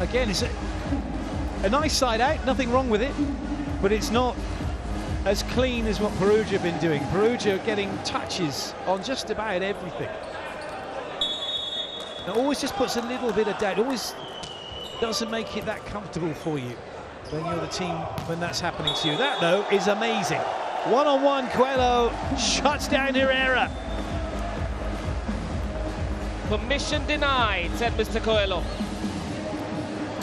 Again, it's a nice side out, nothing wrong with it, but it's not as clean as what Perugia have been doing. Perugia are getting touches on just about everything. It always just puts a little bit of doubt, always doesn't make it that comfortable for you when you're the team, when that's happening to you. That, though, is amazing. One-on-one, Coelho shuts down Herrera. Permission denied, said Mr. Coelho.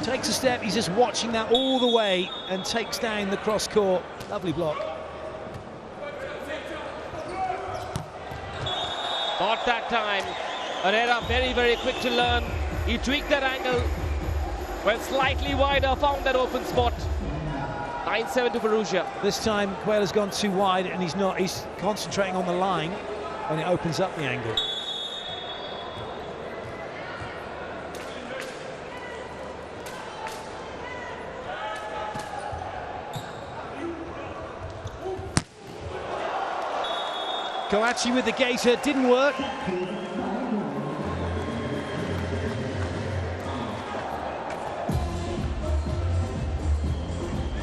Takes a step, he's just watching that all the way and takes down the cross court. Lovely block. Not that time. Herrera very, very quick to learn. He tweaked that angle, went slightly wider, found that open spot. 9-7 to Perugia. This time Coelho's gone too wide and he's concentrating on the line and it opens up the angle. Coachi with the gator, didn't work.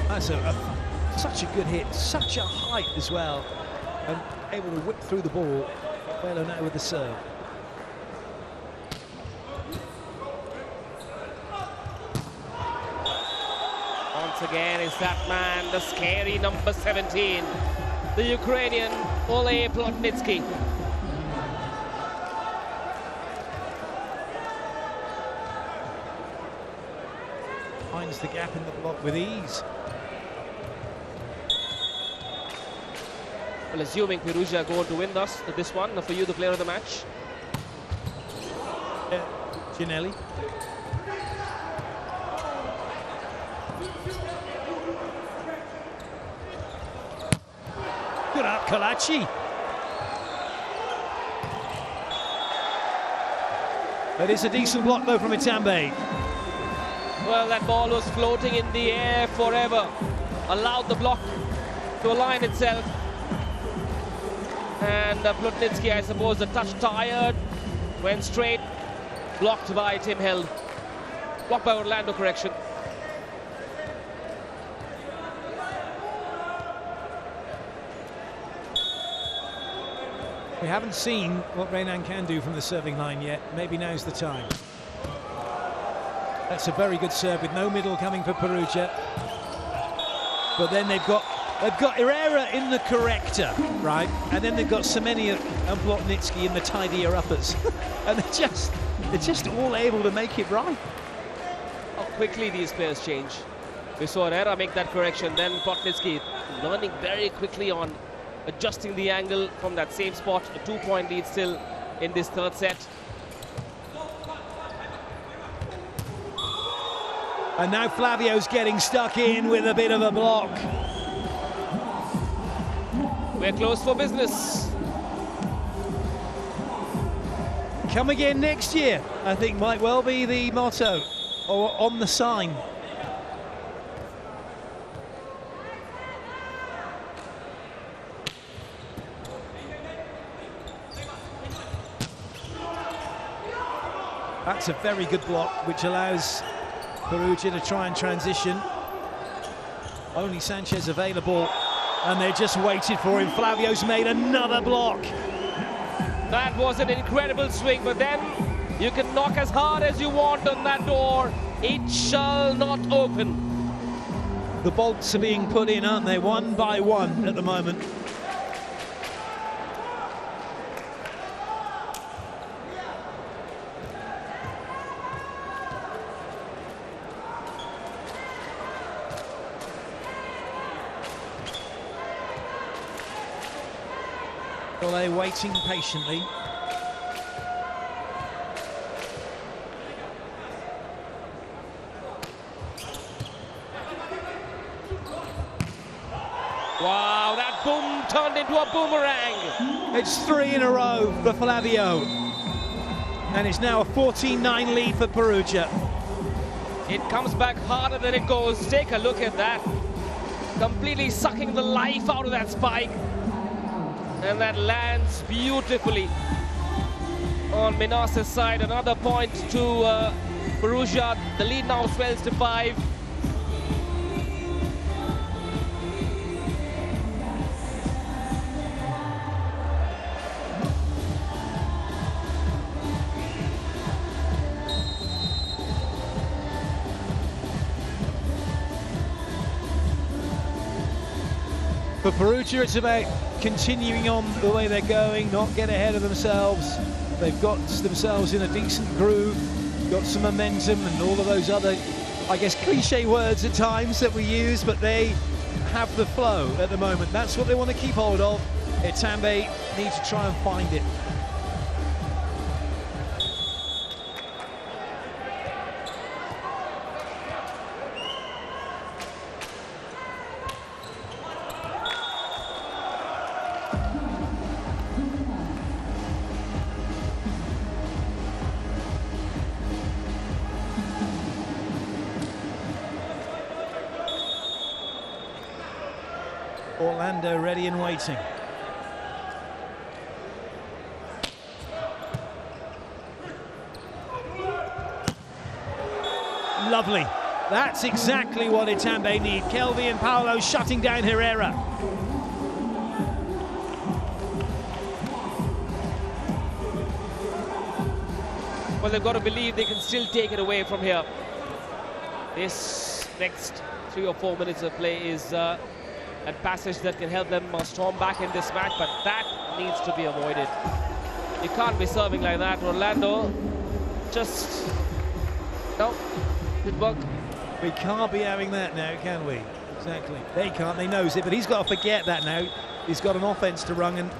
That's such a good hit, such a height as well, and able to whip through the ball. Coelho now with the serve. Once again is that man, the scary number 17, the Ukrainian Ole Plotnitsky. Finds the gap in the block with ease. Well, assuming Perugia are going to win this one, for you the player of the match? Gianelli. Good up, Kalachi. That is a decent block though from Itambé. Well, that ball was floating in the air forever. Allowed the block to align itself. And Plotnitsky, I suppose, a touch tired, went straight, blocked by Tim Held. Blocked by Orlando, correction. We haven't seen what Renan can do from the serving line yet. Maybe now's the time. That's a very good serve with no middle coming for Perugia. But then they've got Herrera in the corrector, right? And then they've got Semenya and Plotnitsky in the tidier uppers. And they're just all able to make it right. How quickly these players change. We saw Herrera make that correction, then Plotnitsky learning very quickly on adjusting the angle from that same spot. A 2-point lead still in this third set. And now Flavio's getting stuck in with a bit of a block. We're close for business. Come again next year, I think might well be the motto, or on the sign. That's a very good block, which allows Perugia to try and transition. Only Sanchez available, and they just waited for him. Flavio's made another block. That was an incredible swing, but then you can knock as hard as you want on that door. It shall not open. The bolts are being put in, aren't they? One by one at the moment. Well, they're waiting patiently. Wow, that boom turned into a boomerang. It's 3 in a row for Flavio. And it's now a 14-9 lead for Perugia. It comes back harder than it goes. Take a look at that. Completely sucking the life out of that spike. And that lands beautifully on Minas' side. Another point to Perugia. The lead now swells to 5. For Perugia, it's about continuing on the way they're going, not get ahead of themselves. They've got themselves in a decent groove, got some momentum and all of those other, I guess, cliche words at times that we use, but they have the flow at the moment. That's what they want to keep hold of. Itambé need to try and find it. Orlando ready and waiting. Lovely. That's exactly what Itambé need. Kelvy and Paolo shutting down Herrera. Well, they've got to believe they can still take it away from here. This next 3 or 4 minutes of play is a passage that can help them storm back in this match, but that needs to be avoided. You can't be serving like that. Orlando just, no, good work. We can't be having that now, can we? Exactly. They can't, they knows it, but he's got to forget that now. He's got an offense to run,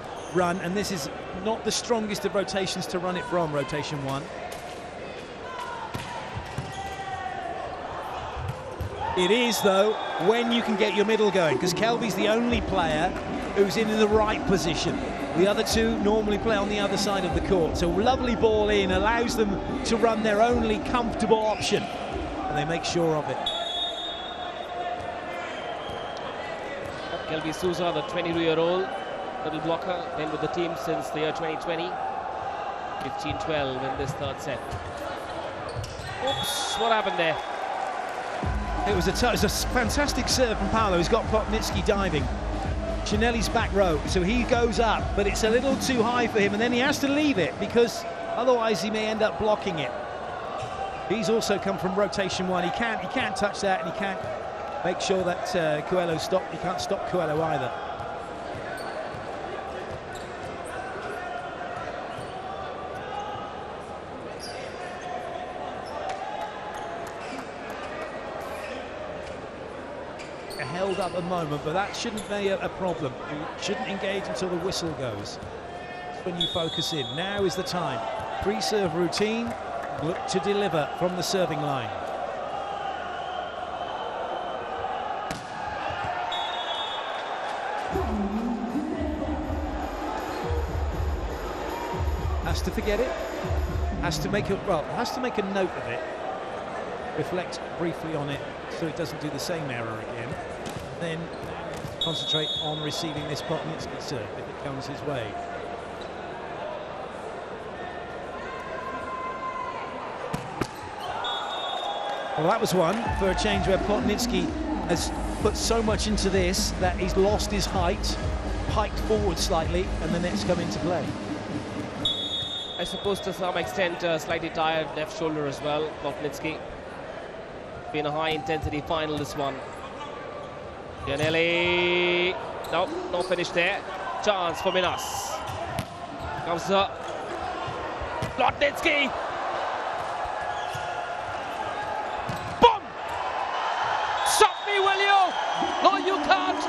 and this is not the strongest of rotations to run it from, rotation 1. It is, though, when you can get your middle going, because Kelvy's the only player who's in the right position. The other two normally play on the other side of the court. So lovely ball in, allows them to run their only comfortable option, and they make sure of it. Kelvy Souza, the 22-year-old middle blocker, been with the team since the year 2020. 15-12 in this third set. Oops, what happened there? It was a fantastic serve from Paolo. He's got Plotnitsky diving. Cinelli's back row, so he goes up, but it's a little too high for him, and then he has to leave it because otherwise he may end up blocking it. He's also come from rotation 1. He can't touch that, and he can't make sure that Coelho stopped. He can't stop Coelho either. held up a moment, but that shouldn't be a problem. You shouldn't engage until the whistle goes. That's when you focus in. Now is the time. Pre-serve routine, look to deliver from the serving line. Has to forget it. Has to make a note of it. Reflect briefly on it so it doesn't do the same error again. Then concentrate on receiving this Plotnicki serve if it comes his way. Well, that was one for a change where Plotnicki has put so much into this that he's lost his height, piked forward slightly, and the net's come into play. I suppose to some extent slightly tired left shoulder as well, Plotnicki. Been a high-intensity final, this one. Giannelli. No finish there. Chance for Minas. Comes Plotnicki. Boom! Stop me, will you? No, you can't.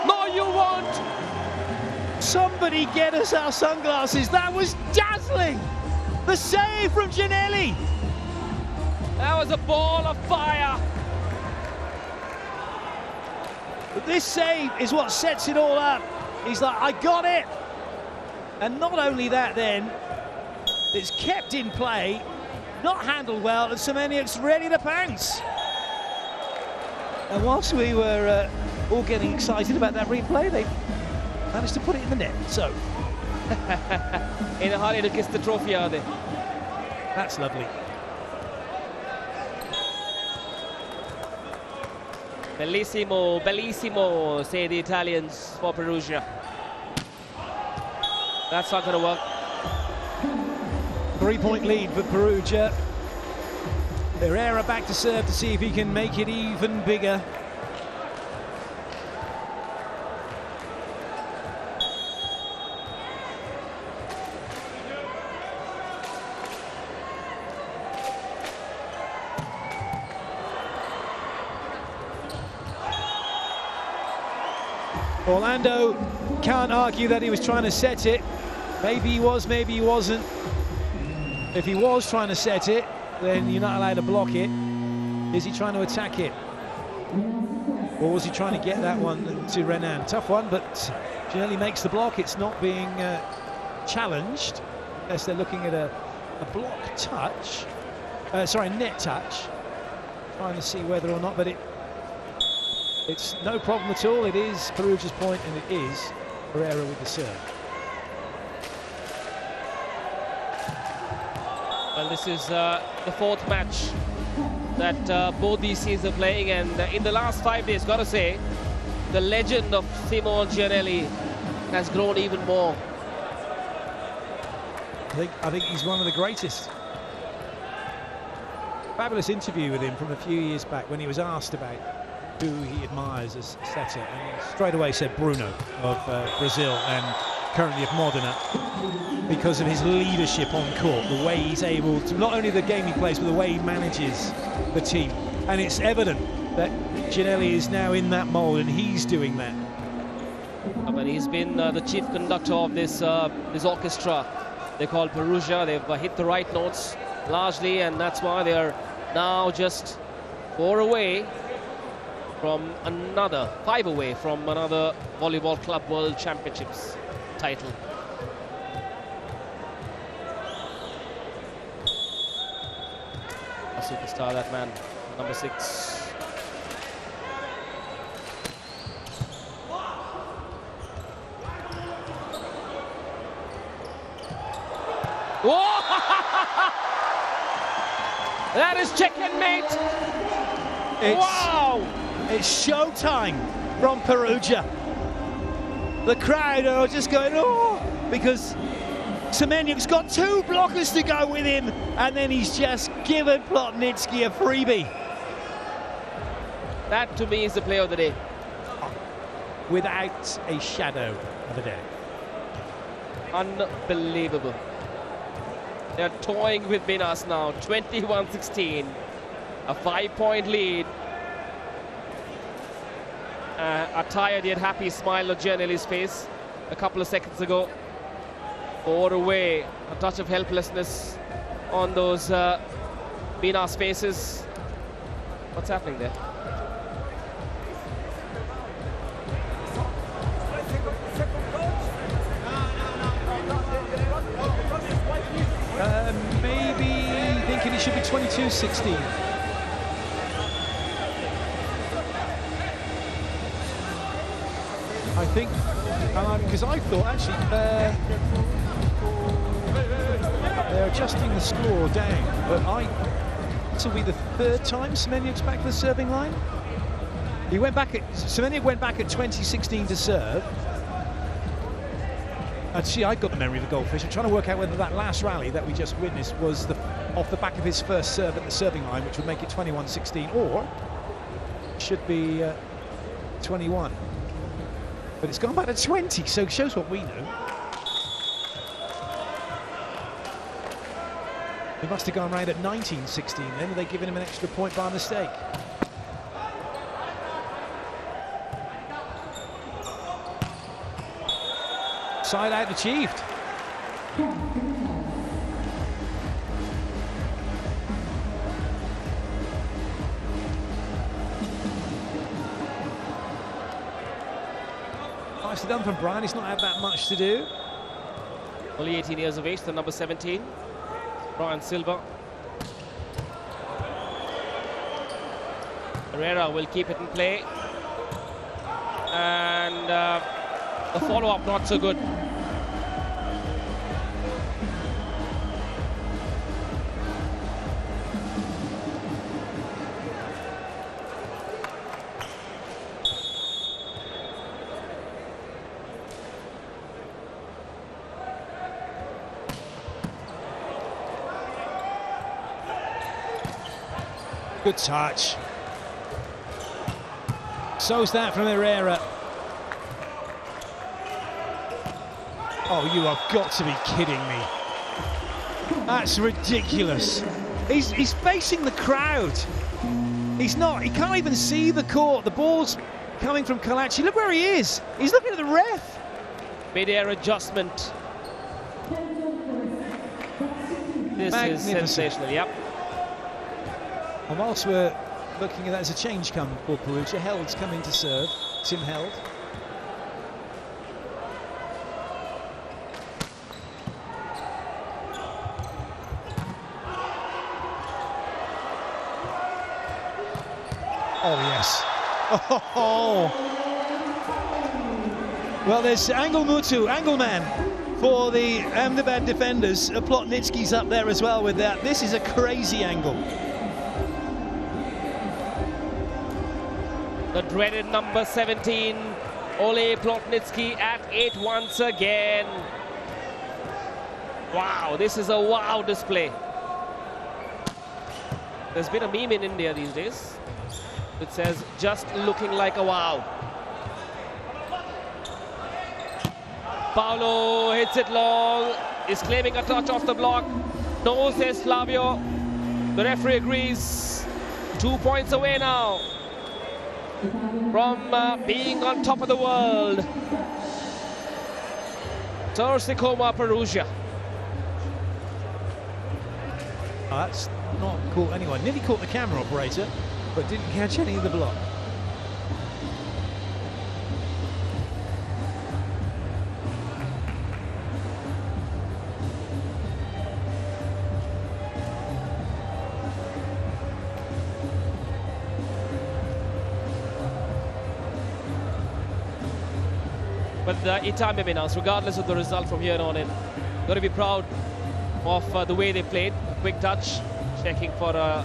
No, you won't. Somebody get us our sunglasses. That was dazzling. The save from Giannelli. That was a ball of fire. But this save is what sets it all up. He's like, I got it. And not only that then, it's kept in play, not handled well, and Semeniuk's ready to pounce. And whilst we were all getting excited about that replay, they managed to put it in the net. So, in a hurry to kiss the trophy, are they? That's lovely. Bellissimo, bellissimo, say the Italians for Perugia. That's not going to work. 3-point lead for Perugia. Herrera back to serve to see if he can make it even bigger. Orlando can't argue that he was trying to set it. Maybe he was, maybe he wasn't. If he was trying to set it, then you're not allowed to block it. Is he trying to attack it? Or was he trying to get that one to Renan? Tough one, but Giannelli makes the block. It's not being challenged, unless they're looking at a block touch. Net touch. Trying to see whether or not, but it's no problem at all. It is Perugia's point, and it is Herrera with the serve. Well, this is the fourth match that both these teams are playing, and in the last 5 days, got to say, the legend of Simone Giannelli has grown even more. I think he's one of the greatest. Fabulous interview with him from a few years back when he was asked about who he admires as a setter, and he straight away said Bruno of Brazil and currently of Modena, because of his leadership on court, the way he's able to, not only the game he plays, but the way he manages the team. And it's evident that Giannelli is now in that mould, and he's doing that. I mean, he's been the chief conductor of this orchestra they call Perugia. They've hit the right notes largely, and that's why they're now just 5 away from another Volleyball Club World Championships title. A superstar, that man, number 6. Whoa! That is chicken meat. Wow! It's showtime from Perugia. The crowd are just going, oh, because Semeniuk's got 2 blockers to go with him, and then he's just given Plotnicki a freebie. That, to me, is the play of the day. Without a shadow of a doubt. Unbelievable. They're toying with Minas now, 21-16. A 5-point lead. a tired yet happy smile on Gianelli's face a couple of seconds ago. Over away, a touch of helplessness on those Minas faces. What's happening there? Maybe thinking it should be 22-16. I think, because I thought actually they're adjusting the score down, but this will be the third time Semeniuk's back to the serving line. Semeniuk went back at 2016 to serve. Actually, I got the memory of the goldfish. I'm trying to work out whether that last rally that we just witnessed was off the back of his first serve at the serving line, which would make it 21-16, or it should be 21. But it's gone back to 20, so it shows what we know. He must have gone round at 19-16 then. Are they giving him an extra point by mistake? Side out achieved. Nicely done from Brian. He's not had that much to do. Only 18 years of age, the number 17, Brian Silva. Herrera will keep it in play. And the follow-up not so good. Good touch. So's that from Herrera. Oh, you have got to be kidding me. That's ridiculous. He's facing the crowd. He's not. He can't even see the court. The ball's coming from Kalachi. Look where he is. He's looking at the ref. Mid-air adjustment. This is sensational, yep. And whilst we're looking at that as a change come for Perugia, Held's coming to serve. Tim Held. Oh, yes. Oh. Well, there's Angleman for the Ahmedabad defenders. Plotnitsky's up there as well with that. This is a crazy angle. The dreaded number 17, Ole Plotnitsky at 8 once again. Wow, this is a wow display. There's been a meme in India these days. It says, just looking like a wow. Paolo hits it long, is claiming a touch off the block. No, says Flavio. The referee agrees. 2 points away now from being on top of the world. Sicoma, Perugia. Oh, that's not caught anyone. Nearly caught the camera operator, but didn't catch any of the block. But the Itambé Minas, regardless of the result from here on in, got to be proud of the way they played. Quick touch, checking for that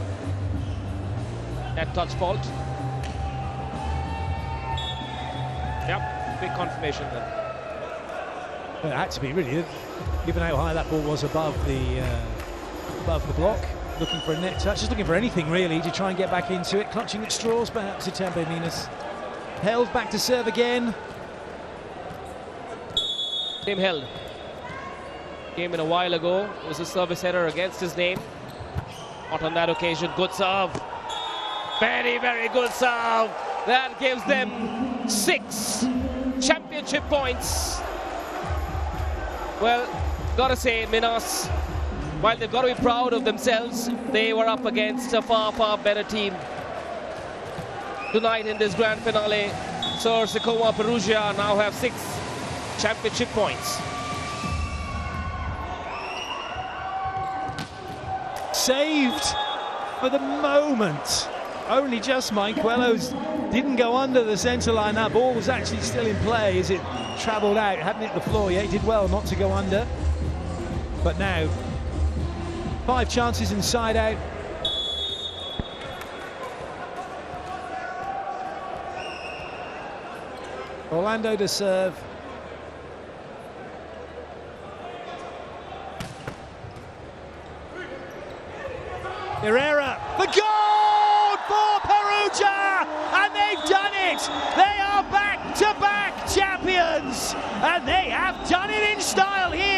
touch fault. Yep, big confirmation then. Well, it had to be, really, given how high that ball was above the block. Looking for a net touch, just looking for anything really to try and get back into it. Clutching at straws, perhaps, Itambé Minas. Held back to serve again. Tim Held. Came in a while ago. It was a service error against his name. Not on that occasion. Good serve. Very, very good serve. That gives them 6 championship points. Well, gotta say, Minas, while they've got to be proud of themselves, they were up against a far, far better team tonight in this grand finale. So Sicoma Perugia now have 6 championship points. Saved for the moment. Only just Mike Quello's didn't go under the centre line. That ball was actually still in play as it travelled out. Hadn't hit the floor yet. He did well not to go under. But now, 5 chances inside out. Orlando to serve. Herrera, the goal for Perugia, and they've done it. They are back-to-back champions, and they have done it in style here.